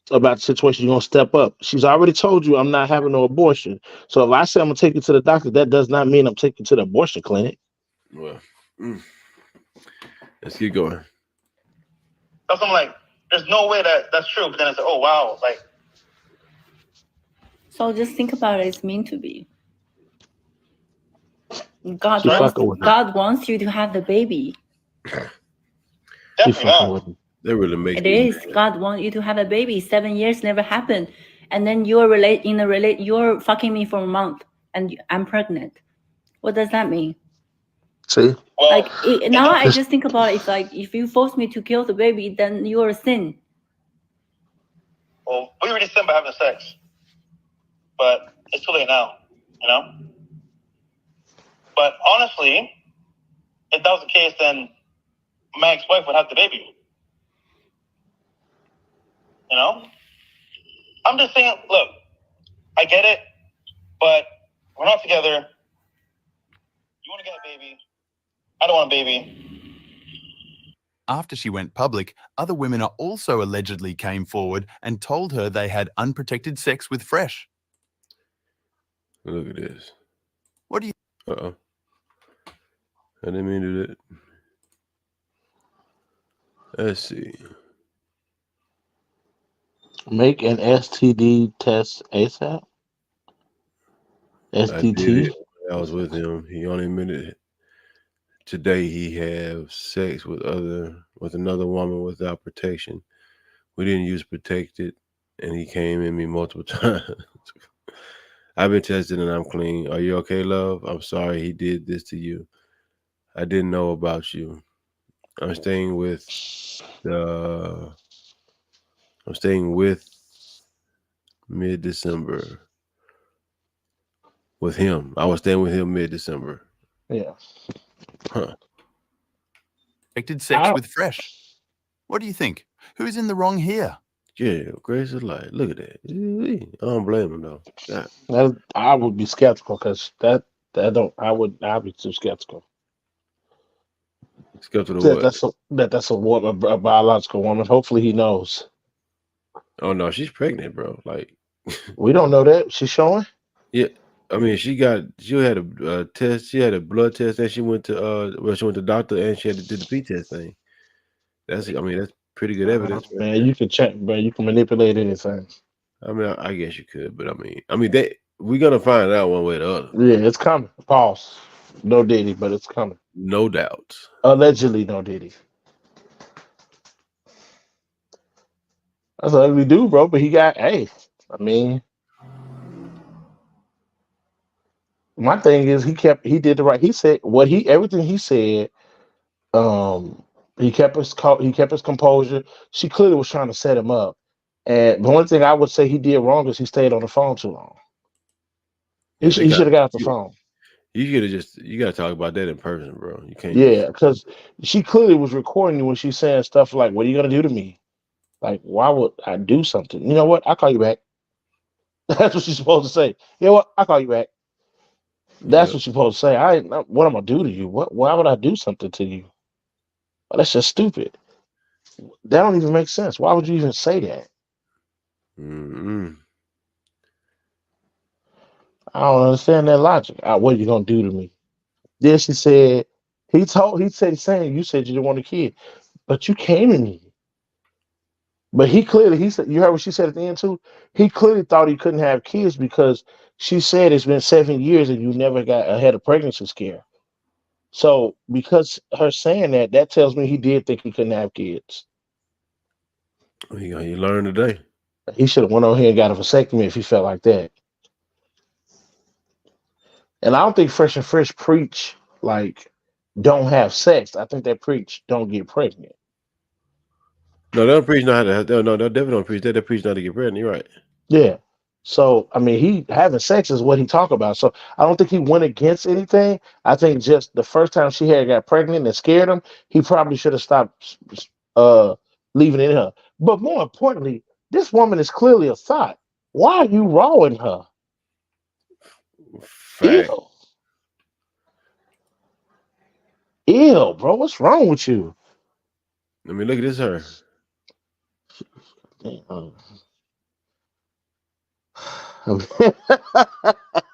about the situation? You're gonna step up. She's already told you I'm not having no abortion. So if I say I'm gonna take you to the doctor, that does not mean I'm taking you to the abortion clinic. Well, let's keep going. That's I'm like, there's no way that's true. But then I said, oh wow, like. So just think about it. It's meant to be. God She fucking with God wants you to have the baby. She Definitely fucking not. with him. They really make It is. God wants you to have a baby. 7 years never happened, and then you're you're fucking me for a month, and I'm pregnant. What does that mean? See, Well, Like now, I just think about it. It's like if you force me to kill the baby, then you're a sin. well, we already sinned by having sex, but it's too late now, you know. But honestly, if that was the case, then my ex-wife would have the baby. You know? I'm just saying, look, I get it, but we're not together. You want to get a baby. I don't want a baby. After she went public, other women also allegedly came forward and told her they had unprotected sex with Fresh. Look at this. What do you... Uh-oh. I didn't mean to do that. Let's see. make an STD test ASAP. I did STT. it. I was with him. He only admitted today he have sex with another woman without protection. We didn't use protected, and he came in me multiple times. I've been tested and I'm clean. Are you okay, love? I'm sorry he did this to you. I didn't know about you. I'm staying with the. I'm staying with mid-December. With him, I was staying with him mid-December. Yeah. Huh? Expected sex with Fresh. What do you think? Who's in the wrong here? Yeah, grace of light. Look at that. I don't blame him though. I would be skeptical because I'd be too skeptical. Skeptical That what? that's a woman, a biological woman. Hopefully he knows. Oh no, she's pregnant, bro. Like, We don't know that. She's showing. yeah. I mean, she had a test. She had a blood test, and she went to she went to the doctor, and she had to do the P test thing. That's pretty good evidence, man. Man, you can check, man. You can manipulate anything. I mean, I guess you could, but we're gonna find out one way or the other. Yeah, it's coming. Pause. No Diddy, but it's coming. No doubt. Allegedly, no Diddy. That's an ugly dude, bro. But he got. Hey, I mean, my thing is he did the right. He said everything he said. He kept his composure. She clearly was trying to set him up. And the only thing I would say he did wrong is he stayed on the phone too long. He should have got off the phone. You gotta talk about that in person, bro. You can't. Yeah, because she clearly was recording you when she's saying stuff like, "What are you gonna do to me? Like, why would I do something? You know what? I'll call you back." That's what she's supposed to say. You know what? I'll call you back. That's what she's supposed to say. What I'm gonna do to you? Why would I do something to you? Well, that's just stupid. That don't even make sense. Why would you even say that? Mm-hmm. I don't understand that logic. What are you gonna do to me? Then she said, you said you didn't want a kid, but you came to me. But he said, you heard what she said at the end too? He clearly thought he couldn't have kids because she said it's been 7 years and you never had a pregnancy scare. So because her saying that tells me he did think he couldn't have kids. You learned today. He should have went on here and got a vasectomy if he felt like that. And I don't think Fresh and Fresh preach like don't have sex. I think they preach don't get pregnant. No, they don't preach not how to. No, they definitely don't preach that. They preach not to get pregnant. You're right. Yeah. So I mean, he having sex is what he talk about. So I don't think he went against anything. I think just the first time she got pregnant and scared him, he probably should have stopped leaving it in her. But more importantly, this woman is clearly a thought. Why are you rawing her? Fact. Ew, bro. What's wrong with you? I mean, look at this her.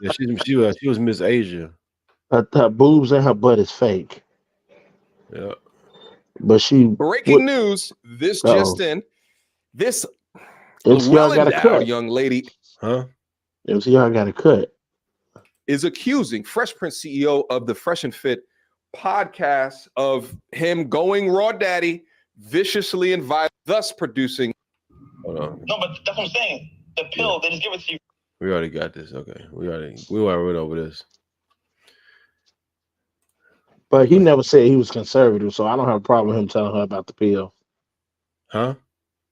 Yeah, she was Miss Asia. Her boobs and her butt is fake. Yeah. But breaking news. This just in. This well-endowed young lady. Huh? MCR got a cut. Is accusing Fresh Prince CEO of the Fresh and Fit podcast of him going raw daddy, viciously and violent, thus producing. Hold on. No, but that's what I'm saying. The pill, they just give it to you. We already got this. Okay. We already went over this. But he never said he was conservative, so I don't have a problem with him telling her about the pill. Huh?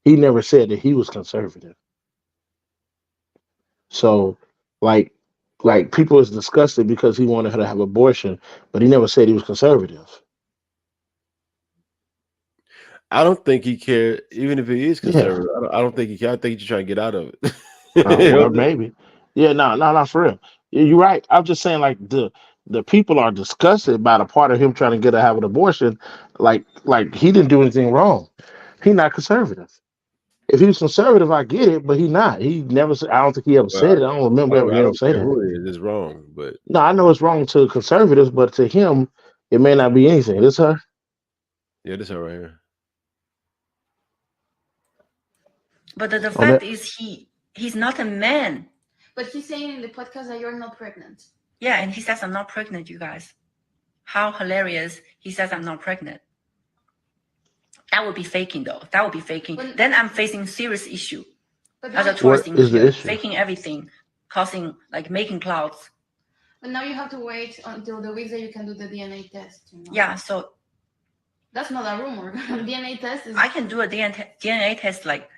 He never said that he was conservative. So, like people is disgusted because he wanted her to have abortion, but he never said he was conservative. I don't think he cared, even if he is conservative. Yeah. I don't think he cared. I think he's trying to get out of it. Well, maybe. Yeah, no, for real. You're right. I'm just saying, like the people are disgusted by the part of him trying to get her to have an abortion. Like he didn't do anything wrong. He's not conservative. If he was conservative, I get it, but he's not. He never said. I don't think he ever said it. I don't remember ever hearing him say that. Who it is? It's wrong, but no, I know it's wrong to conservatives, but to him, it may not be anything. This her? Yeah, this her right here. But the fact is, he's not a man. But he's saying in the podcast that you're not pregnant. Yeah, and he says I'm not pregnant, you guys. How hilarious. He says I'm not pregnant. That would be faking, though. That would be faking. Then I'm facing serious issue. As a tourist in here, faking everything. causing like making clouds. But now you have to wait until the weeks that you can do the DNA test. You know? Yeah, so That's not a rumor. DNA test is. I can do a DNA test like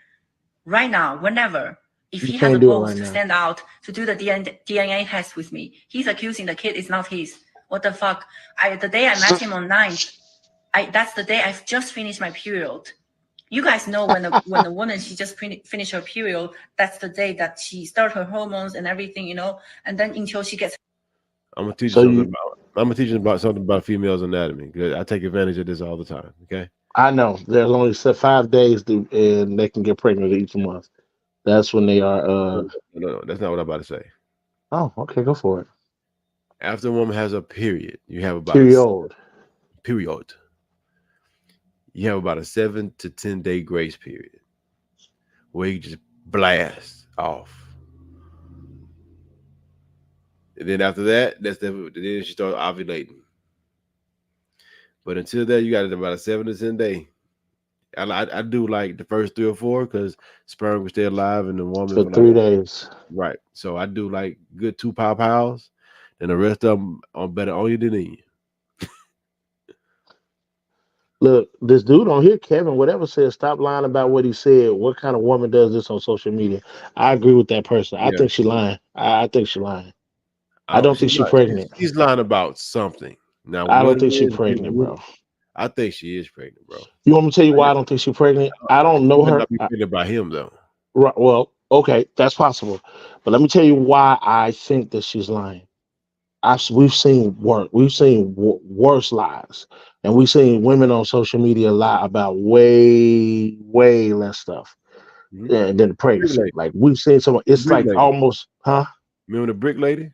right now, whenever. If You he has can't a do it balls right to now. stand out to do the DNA test with me, he's accusing the kid is not his. What the fuck? The day I met him on 9th, that's the day I've just finished my period. You guys know when the woman she just finished her period, that's the day that she starts her hormones and everything, you know, and then until she gets. I'm gonna teach So you something about. I'm gonna teach you about something about females' anatomy. Because I take advantage of this all the time. Okay. I know there's only 5 days and they can get pregnant each month. That's when they are. No, that's not what I'm about to say. Oh, okay, go for it. After a woman has a period, you have about Period. You have about a 7 to 10 day grace period where you just blast off. And then after that, then she starts ovulating. But until then, you got about a 7 to 10 day. I do like the first 3 or 4 because sperm will stay alive and the woman For 3 days. Right. So I do like good 2 pows, and the rest of them are better on you than in you. Look, this dude on here, Kevin, whatever says, stop lying about what he said. What kind of woman does this on social media? I agree with that person. I think she's lying. I think she's lying. I don't think she's pregnant. She's lying about something. Now, I don't think she's pregnant, bro. I think she is pregnant, bro. You want me to tell you why I don't think she's pregnant? I don't know her. Not be pregnant by him, though. Right. Well, okay, that's possible. But let me tell you why I think that she's lying. We've seen worse lies, and we've seen women on social media lie about way less stuff than pregnancy. Like we've seen someone. It's like almost, huh? Remember the brick lady?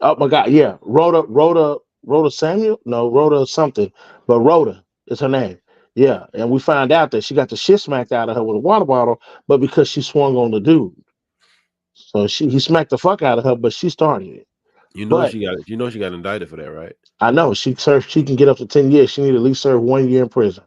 Oh my God, yeah, Rhoda Samuel? No, Rhoda something, but Rhoda is her name. Yeah, and we find out that she got the shit smacked out of her with a water bottle, but because she swung on the dude, so he smacked the fuck out of her, but she started it. You know she got indicted for that, right? I know she can get up to 10 years. She need to at least serve 1 year in prison.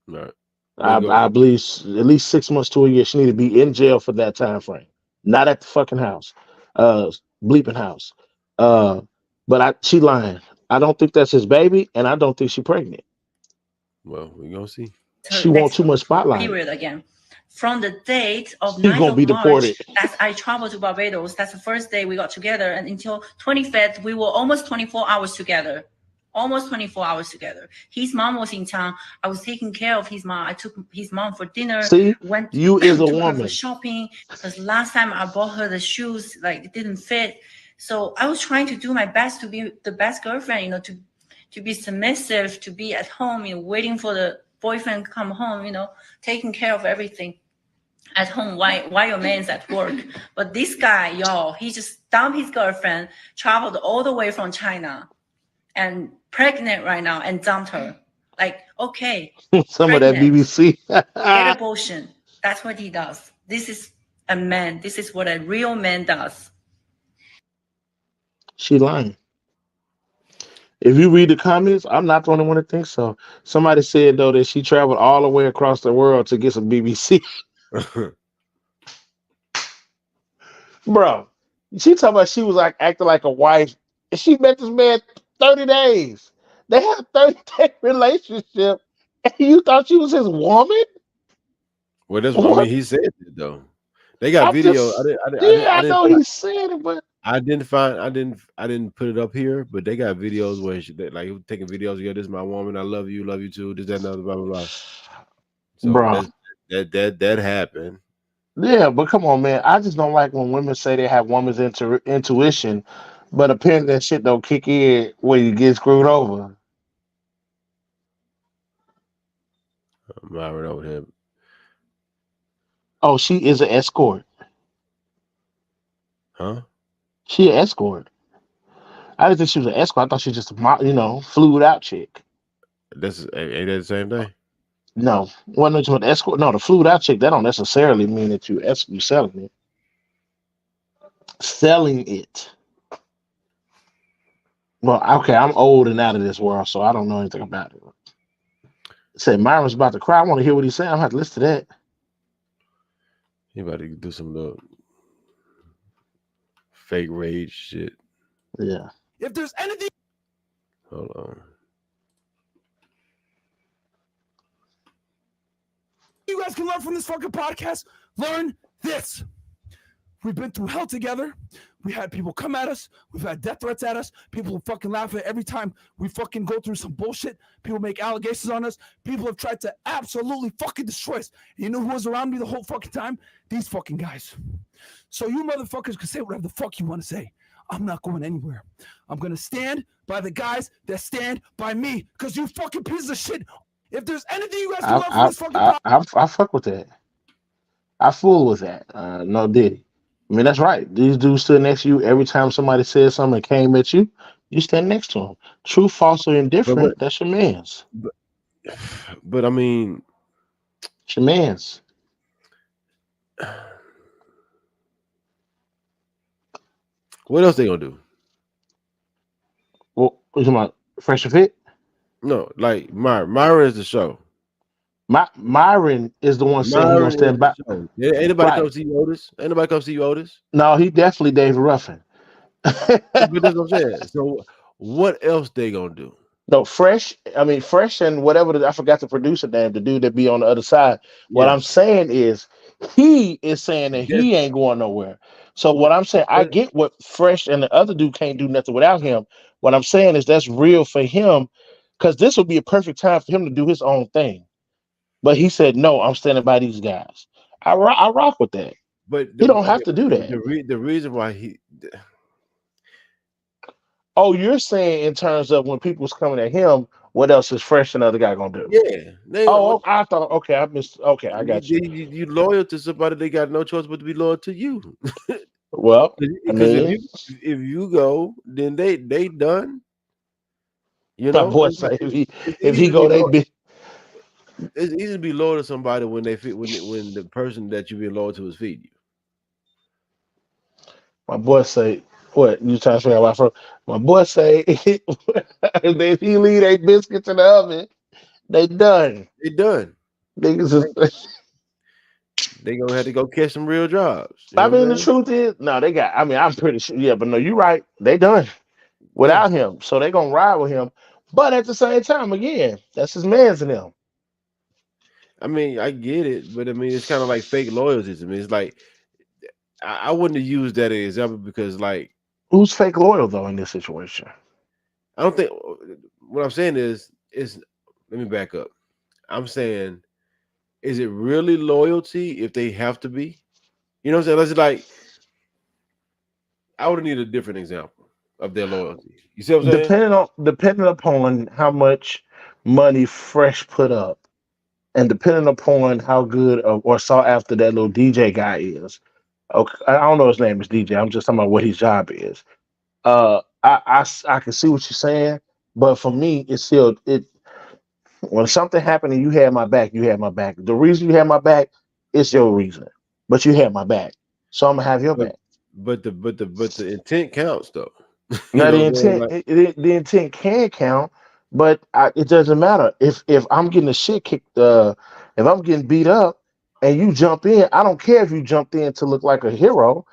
Right. I believe at least 6 months to a year. She need to be in jail for that time frame, not at the fucking house, bleeping house. But she lying. I don't think that's his baby, and I don't think she's pregnant. Well, we're gonna see. She wants too much spotlight. Period again. From the date of She's 9th gonna be of March, deported. that I traveled to Barbados. That's the first day we got together, and until 25th, we were almost 24 hours together. Almost 24 hours together. His mom was in town. I was taking care of his mom. I took his mom for dinner. See, went you is a took her woman. for shopping because last time I bought her the shoes, like it didn't fit. So I was trying to do my best to be the best girlfriend, you know, to be submissive, to be at home, you know, waiting for the boyfriend to come home, you know, taking care of everything at home while your man's at work. But this guy, y'all, he just dumped his girlfriend, traveled all the way from China, and pregnant right now, and dumped her. Like, okay, some of that BBC. get abortion. That's what he does. This is a man. This is what a real man does. She lying. If you read the comments, I'm not the only one that thinks so. Somebody said though that she traveled all the way across the world to get some BBC. Bro, she talking about she was like acting like a wife. And she met this man 30 days. They had a 30-day relationship. And you thought she was his woman? Well, that's what I mean. He said it though. They got video. I know he said it, but I didn't put it up here, but they got videos where they taking videos. Yeah, this is my woman. I love you too. This, that, and other, blah, blah, blah. So bro, that happened. Yeah, but come on, man. I just don't like when women say they have woman's intuition, but apparently that shit don't kick in when you get screwed over. I'm already over here. Oh, she is an escort. Huh? She an escort. I didn't think she was an escort. I thought she was just a flued out chick. Ain't that the same thing? No, well, no, the escort. No, the flued out chick. That don't necessarily mean that you selling it. Selling it. Well, okay, I'm old and out of this world, so I don't know anything about it. Say Myron's about to cry. I want to hear what he's saying. I'm gonna have to listen to that. He about to do some little fake rage shit. Yeah. If there's anything Hold on. you guys can learn from this fucking podcast, learn this. We've been through hell together. We had people come at us. We've had death threats at us. People fucking laugh at every time we fucking go through some bullshit. People make allegations on us. People have tried to absolutely fucking destroy us. And you know who was around me the whole fucking time? These fucking guys. So you motherfuckers can say whatever the fuck you want to say. I'm not going anywhere. I'm going to stand by the guys that stand by me because you fucking pieces of shit. If there's anything you guys can learn from this fucking podcast. I fuck with that. I fool with that. No Diddy. I mean, that's right. These dudes stood next to you every time somebody said something and came at you. You stand next to them. True, false, or indifferent. That's your man's. But I mean, it's your man's. What else they gonna do? Well, you talking about Fresh and Fit? No, like Myron is the show. Myron is the one saying he gonna stand by. Anybody come see you, Otis? Anybody come see you, Otis? No, he definitely David Ruffin. But that's what I'm saying. So what else they gonna do? No, Fresh and whatever. I forgot the producer name, the dude that be on the other side. What I'm saying is, he is saying that he ain't going nowhere. So what I'm saying, I get what Fresh and the other dude can't do nothing without him. What I'm saying is that's real for him, because this would be a perfect time for him to do his own thing. But he said, no, I'm standing by these guys. I rock with that. But he don't have to do that. The reason why he... Oh, you're saying in terms of when people's coming at him, what else is Fresh and the other guy going to do? Yeah. I thought, okay, I missed. Okay, I got you. You loyal to somebody, they got no choice but to be loyal to you. Well, because if you go, then they done. You know, boy, if he go, they be... It's easy to be loyal to somebody when they fit when the person that you be loyal to is feeding you. My boy say, what you trying to figure out why from? My boy say, if he leave their biscuits in the oven, they done. They done. Niggas they gonna have to go catch some real jobs. I mean, the truth is, no, they got. I mean, I'm pretty sure. Yeah, but no, you're right. They done without him, so they gonna ride with him. But at the same time, again, that's his man's in them. I mean, I get it, but I mean, it's kind of like fake loyalty to me. It's like I wouldn't have used that as an example because, like, who's fake loyal though in this situation? I don't think. What I'm saying is let me back up. I'm saying, is it really loyalty if they have to be? You know what I'm saying? That's like I would need a different example of their loyalty. You see what I'm saying? Depending upon how much money Fresh put up. And depending upon how good or sought after that little DJ guy is, okay, I don't know his name is DJ. I'm just talking about what his job is. I can see what you're saying, but for me, it's still when something happened and you had my back, you had my back. The reason you had my back, it's your reason, but you had my back, so I'm gonna have your back. But the intent counts though. Now the intent, the intent can count. But it doesn't matter if I'm getting the shit kicked. If I'm getting beat up and you jump in, I don't care if you jumped in to look like a hero.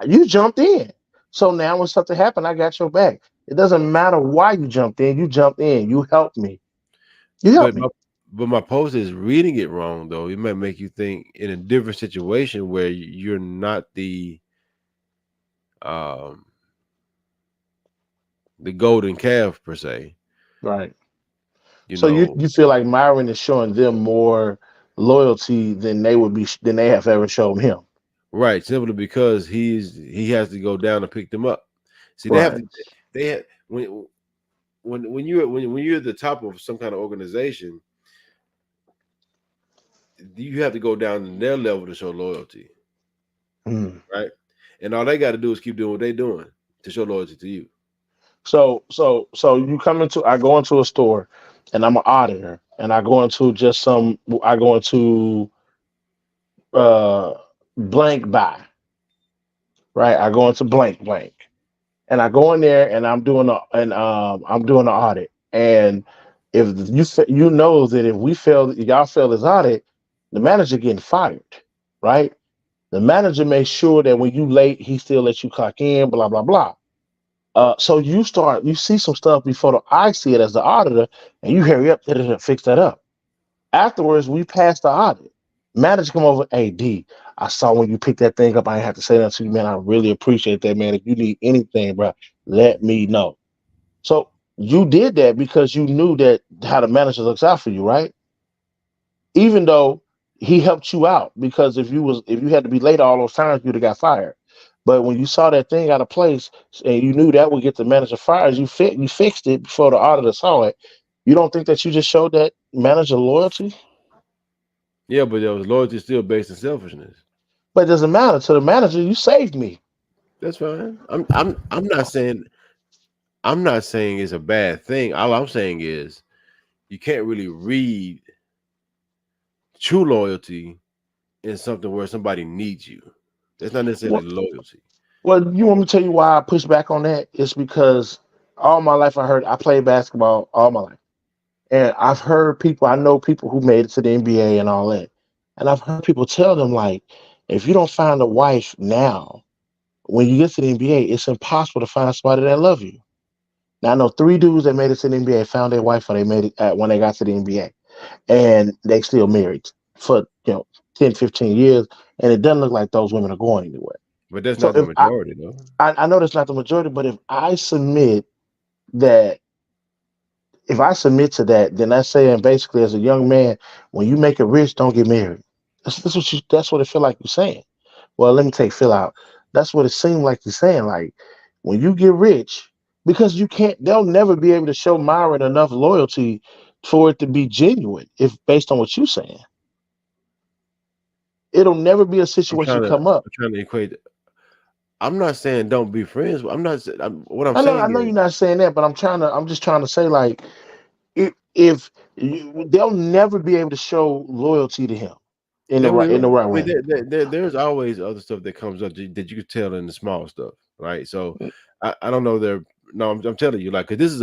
You jumped in. So now when something happened, I got your back. It doesn't matter why you jumped in. You jumped in. You helped me. You helped me. But my post is reading it wrong though. It might make you think in a different situation where you're not the golden calf per se. Right. You feel like Myron is showing them more loyalty than they have ever shown him. Right, simply because he has to go down and pick them up. See, they have when you're at the top of some kind of organization, you have to go down to their level to show loyalty. Right? And all they got to do is keep doing what they're doing to show loyalty to you. So you come I go into a store and I'm an auditor and I go into blank buy, right? I go into blank and I go in there and I'm doing an audit. And if you know that if y'all fail this audit, the manager getting fired, right? The manager makes sure that when you late, he still lets you clock in, blah, blah, blah. So you see some stuff before I see it as the auditor, and you hurry up, fix that up. Afterwards, we pass the audit. Manager come over, hey D, I saw when you picked that thing up. I ain't have to say that to you, man. I really appreciate that, man. If you need anything, bro, let me know. So you did that because you knew that how the manager looks out for you, right? Even though he helped you out, because if you had to be late all those times, you'd have got fired. But when you saw that thing out of place and you knew that would get the manager fired, you fixed it before the auditor saw it. You don't think that you just showed that manager loyalty? Yeah, but there was loyalty still based in selfishness. But it doesn't matter. To the manager, you saved me. That's fine. I'm not saying it's a bad thing. All I'm saying is you can't really read true loyalty in something where somebody needs you. That's not necessarily loyalty. Well, you want me to tell you why I push back on that? It's because all my life I played basketball all my life. And I know people who made it to the NBA and all that. And I've heard people tell them, like, if you don't find a wife now, when you get to the NBA, it's impossible to find somebody that love you. Now I know 3 dudes that made it to the NBA found their wife when they made it when they got to the NBA. And they still married for 10, 15 years. And it doesn't look like those women are going anywhere. But that's So not the majority, though. I know that's not the majority, but if I submit to that, then that's saying basically as a young man, when you make it rich, don't get married. That's what it feel like you're saying. Well, let me take Phil out. That's what it seemed like you're saying. Like when you get rich, because they'll never be able to show Myron enough loyalty for it to be genuine, if based on what you're saying. It'll never be a situation come up. I'm trying to equate. I'm not saying don't be friends. I'm not. What I'm I know saying you're is not saying that, but I'm just trying to say, like, if they'll never be able to show loyalty to him in the right way. There's always other stuff that comes up that you can tell in the small stuff, right? So I don't know. I'm telling you, like, because this is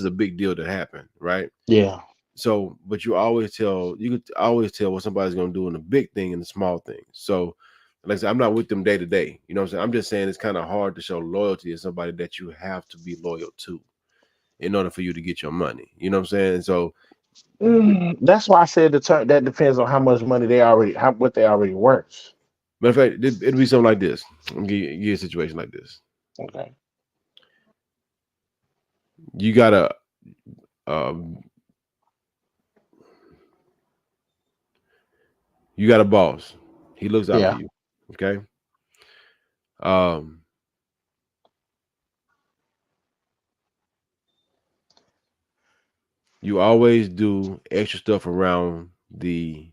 a big deal that happened, right? Yeah. So, but you could always tell what somebody's gonna do in the big thing and the small thing. So, like I said, I'm not with them day to day. You know what I'm saying? I'm just saying it's kind of hard to show loyalty to somebody that you have to be loyal to in order for you to get your money. You know what I'm saying? So that's why I said the term that depends on how much money what they already worth. matter of fact, it'd be something like this. I'm gonna give you a situation like this. Okay. You got a boss. He looks out for you. Okay. You always do extra stuff around the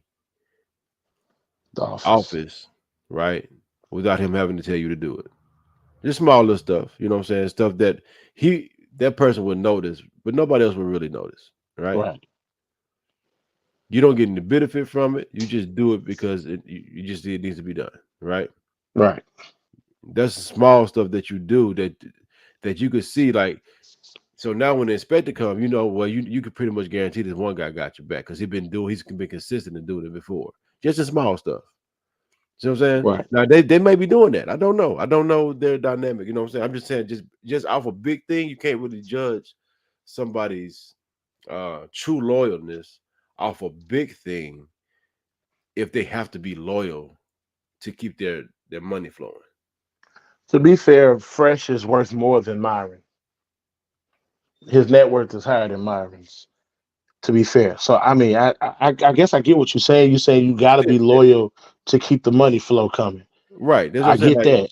office, right? Without him having to tell you to do it. Just small little stuff, you know what I'm saying? Stuff that that person would notice, but nobody else would really notice, right? Right. You don't get any benefit from it. You just do it because it needs to be done, right? Right. That's the small stuff that you do that you could see, like. So now when the inspector comes, you could pretty much guarantee this one guy got your back because he's been consistent in doing it before. Just the small stuff. See what I'm saying? Right. Now they may be doing that. I don't know. I don't know their dynamic. You know what I'm saying? I'm just saying just off a big thing, you can't really judge somebody's true loyalness off a big thing if they have to be loyal to keep their money flowing. To be fair, Fresh is worth more than Myron. His net worth is higher than Myron's. To be fair, so I mean, I guess I get what you're saying. You're saying you got to be loyal to keep the money flow coming. Right. That's what I I'm saying. get that.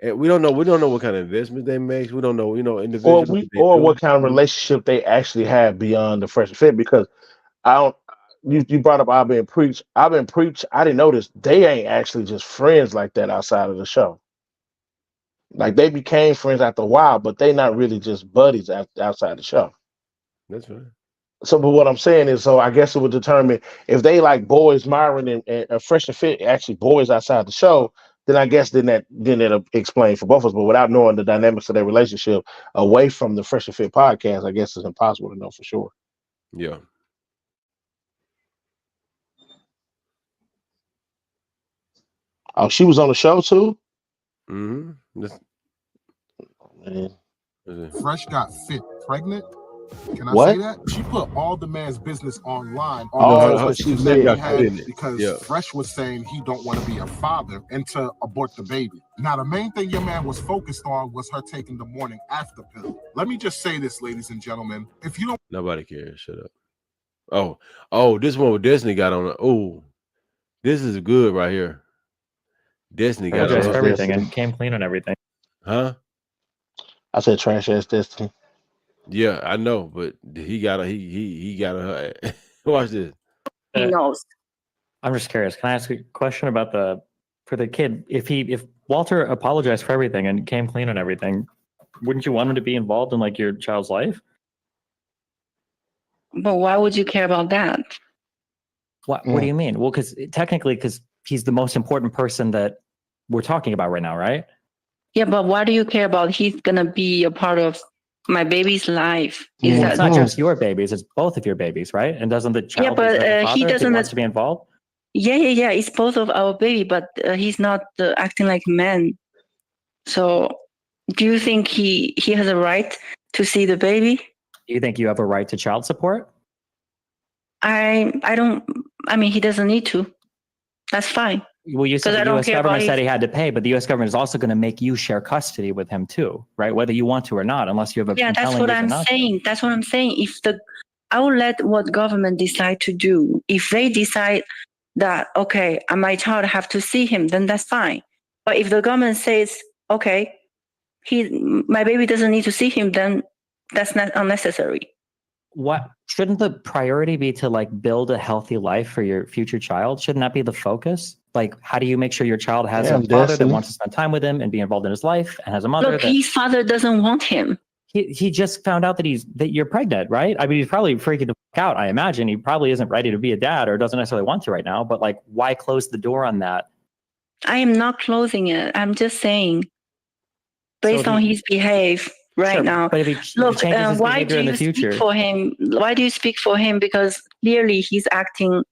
And we don't know what kind of investment they make. We don't know, individually. Or what kind of relationship they actually have beyond the Fresh Fit. Because I don't. You brought up I've been preach. I didn't notice they ain't actually just friends like that outside of the show. Like they became friends after a while, but they not really just buddies outside the show. That's right. So, but what I'm saying is, so I guess it would determine if they like boys, Myron and Fresh and Fit, actually boys outside the show. Then I guess then it'll explain for both of us. But without knowing the dynamics of their relationship away from the Fresh and Fit podcast, I guess it's impossible to know for sure. Yeah. Oh, she was on the show too. Mm-hmm. Man. Fresh got fit pregnant. Can I What? say that? She put all the man's business online. Oh, the that's what she pictures said. that he had, because Yeah. Fresh was saying he don't want to be a father and to abort the baby. Now, the main thing your man was focused on was her taking the morning after pill. Let me just say this, ladies and gentlemen. If you don't Nobody cares. Shut up. Oh, this one with Destiny got on. Oh, this is good right here. Destiny got Apologized on. for everything Destiny. and came clean on everything. Huh? I said trash ass Destiny. Yeah, I know, but he got a he got a watch this. He knows. I'm just curious. Can I ask a question about for the kid? If Walter apologized for everything and came clean on everything, wouldn't you want him to be involved in like your child's life? But why would you care about that? What do you mean? Well, because he's the most important person that we're talking about right now, right? Yeah, but why do you care about he's gonna be a part of my baby's life? Is Well, it's that not just your babies; it's both of your babies, right? And doesn't the child? but, deserve a he father if doesn't- wants to be involved. yeah. It's both of our baby, but he's not acting like a man. So, do you think he has a right to see the baby? Do you think you have a right to child support? I don't. I mean, he doesn't need to. That's fine. Well, you said 'Cause I the don't U.S. care government about said his- he had to pay, but the U.S. government is also going to make you share custody with him too, right? Whether you want to or not, unless you have a Yeah, that's compelling what reason I'm not to. saying. That's what I'm saying. I will let what government decide to do. If they decide that okay, my child have to see him, then that's fine. But if the government says okay, my baby doesn't need to see him, then that's not unnecessary. What shouldn't the priority be to like build a healthy life for your future child? Shouldn't that be the focus? Like, how do you make sure your child has a father Destiny. that wants to spend time with him and be involved in his life, and has a mother Look, that his father doesn't want him. he just found out that you're pregnant, right? I mean, he's probably freaking the fuck out. I imagine he probably isn't ready to be a dad or doesn't necessarily want to right now. But like, why close the door on that? I am not closing it. I'm just saying, based on his behavior right Sure, now. but if he Look, changes his why behavior do in the you future, speak for him? Why do you speak for him? Because clearly he's acting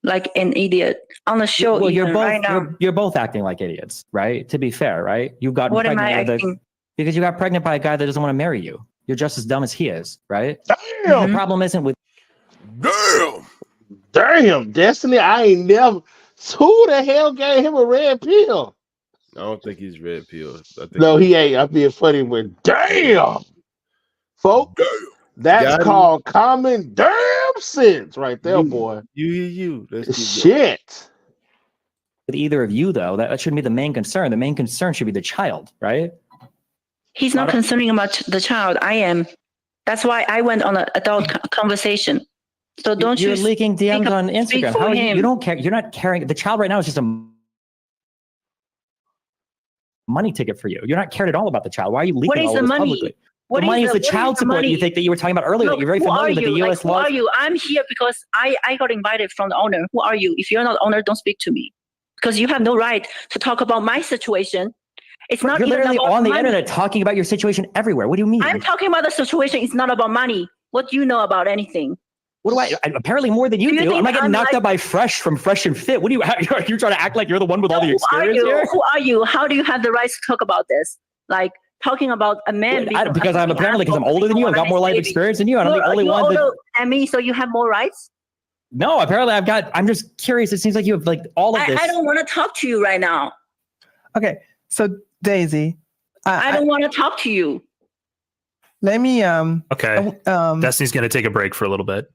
like an idiot on the show. well, even right now. you're both acting like idiots, right? To be fair, right? You've gotten What am pregnant I with acting? because you got pregnant by a guy that doesn't want to marry you. You're just as dumb as he is, right? Damn, The problem isn't with damn, Destiny. I ain't never. Who the hell gave him a red pill? I don't think he's red pill. I think No, he ain't. I'm being funny with damn, folks. That's Got him. called common damn sense, right there, boy. You. Let's keep going. Shit. either of you, though. That shouldn't be the main concern. The main concern should be the child, right? He's not concerning about the child. I am. That's why I went on an adult conversation. So don't You're you leaking DMs on speak Instagram. for How are you? him. You don't care. You're not caring. The child right now is just a money ticket for you. You're not caring at all about the child. Why are you leaking What is all the of this money? publicly? What the money is the what child support money? you think that you were talking about earlier. Look, You're very who are familiar with the you? U.S. Who laws. are you? I'm here because I got invited from the owner. Who are you? If you're not owner, don't speak to me. Because you have no right to talk about my situation. It's not You're even literally about on the money. internet talking about your situation everywhere. What do you mean? I'm talking about the situation. It's not about money. What do you know about anything? What do I apparently more than you Do you do? think I'm not getting I'm knocked like- up by Fresh from Fresh and Fit. What do you? Are you trying to act like you're the one with all the Who are experience you? here? Who are you? How do you have the right to talk about this? Like talking about a man. Because I'm apparently because I'm older than you. I've got more life experience than you, and I'm the only you're one that. older than me, so you have more rights. No, apparently I'm just curious. It seems like you have like all of this. I don't want to talk to you right now. Okay, so Daisy, I don't want to talk to you. let me Okay. Destiny's going to take a break for a little bit.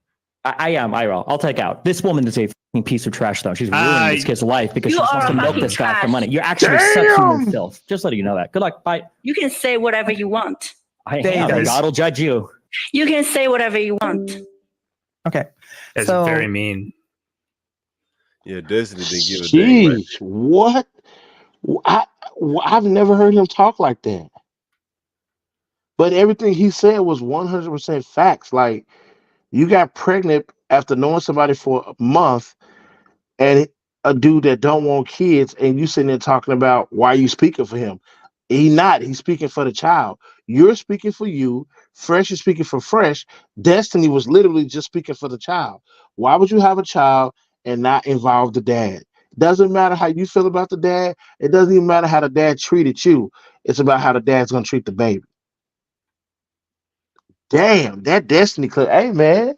I am. I'll take out. This woman is a fucking piece of trash, though. She's ruining this kid's life because she You just wants are to a milk fucking this guy for trash. money. You're actually subhuman filth. Just letting you know that. Good luck. Bye. You can say whatever you want. I am. God will judge you. You can say whatever you want. Okay. That's So- very mean. Yeah, Destiny didn't give a damn. Right? Jeez, what? I've never heard him talk like that. But everything he said was 100% facts. Like, you got pregnant after knowing somebody for a month, and a dude that don't want kids, and you sitting there talking about why you speaking for him. He's speaking for the child. You're speaking for you. Fresh is speaking for Fresh. Destiny was literally just speaking for the child. Why would you have a child and not involve the dad? Doesn't matter how you feel about the dad. It doesn't even matter how the dad treated you. It's about how the dad's gonna treat the baby. Damn, that Destiny clip. Hey man,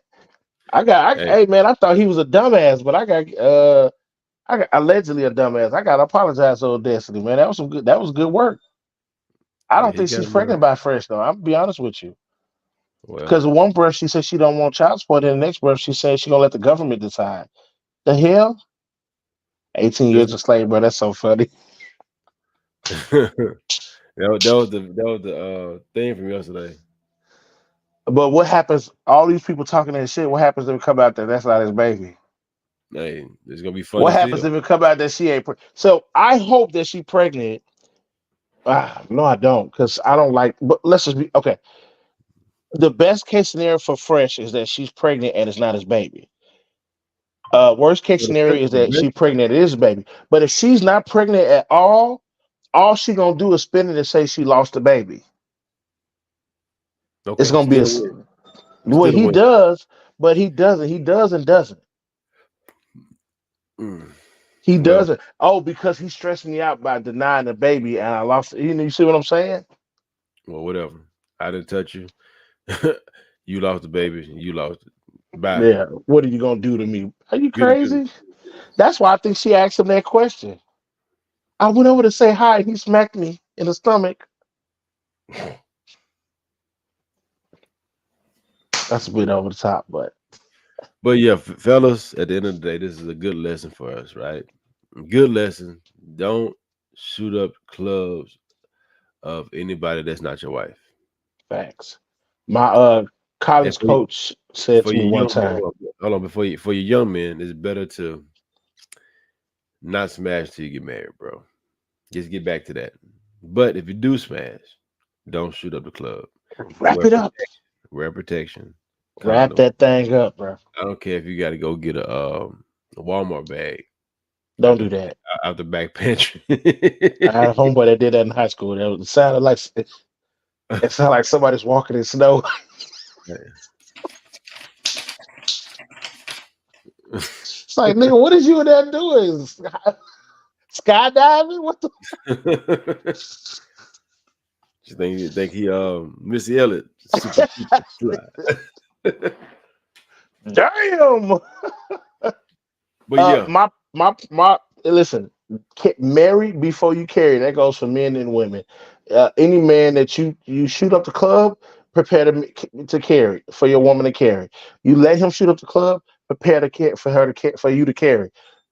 Hey, hey man, I thought he was a dumbass, but I got allegedly a dumbass. I gotta apologize to old Destiny, man. That was good work. I yeah, don't he think got she's him right. pregnant by Fresh though. I'm gonna be honest with you. Well, Because one breath she said she don't want child support, and the next breath she said she gonna let the government decide. The hell? 18 this years of slavery, bro. That's so funny. that was the thing from yesterday. But what happens? All these people talking that shit. What happens if it come out that that's not his baby? Hey, it's gonna be funny What happens still. if it come out that she ain't? So I hope that she pregnant. No, I don't, because I don't like. But let's just be okay. The best case scenario for Fresh is that she's pregnant and it's not his baby. Worst case scenario is that she's pregnant, it is a baby. But if she's not pregnant at all she gonna do is spin it and say she lost the baby. Okay, It's gonna be what still a he win. does, but he doesn't. He does and doesn't. He Well, doesn't. Oh, because he stressed me out by denying the baby and I lost it. You see what I'm saying? well, whatever. I didn't touch you. You lost the baby. You lost it. Bye. Yeah. What are you gonna do to me? Are you Get it to crazy? That's why I think she asked him that question. I went over to say hi and he smacked me in the stomach. That's a bit over the top, but yeah, fellas, at the end of the day, this is a good lesson for us, right? Good lesson. Don't shoot up clubs of anybody that's not your wife. facts. My college coach said to me one time. Hold on, for your young men, it's better to not smash till you get married, bro. Just get back to that. But if you do smash, don't shoot up the club. Wrap it up. Wear protection. Wrap that thing up, bro. I don't care if you got to go get a Walmart bag. Don't do that. Out the back pantry. I had a homeboy that did that in high school. It sounded like somebody's walking in snow. It's like, nigga, what is you in there doing? Skydiving? What the? You think he Missy Elliott? Damn. But yeah, my listen, marry before you carry. That goes for men and women. Any man that you shoot up the club, prepare to carry for your woman to carry. You let him shoot up the club, prepare to care for her to for you to carry.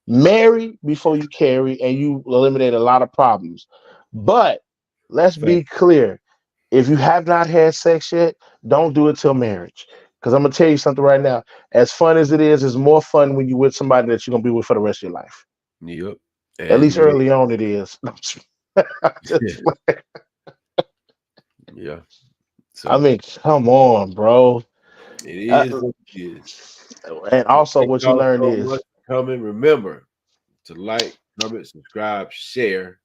Marry before you carry, and you eliminate a lot of problems. But let's be clear: if you have not had sex yet, don't do it till marriage. Because I'm gonna tell you something right now. As fun as it is, it's more fun when you're with somebody that you're gonna be with for the rest of your life. Yep. At least early on, it is. Yeah. So, I mean, come on, bro. It is what it is. And also, what you learned is coming. Remember to like, comment, subscribe, share.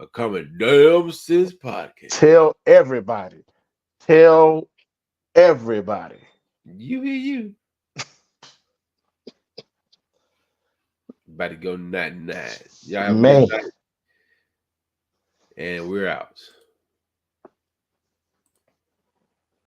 A Coming Damn Sense podcast. Tell everybody. Tell everybody. You hear you. About to go night. Y'all have a good night. And we're out.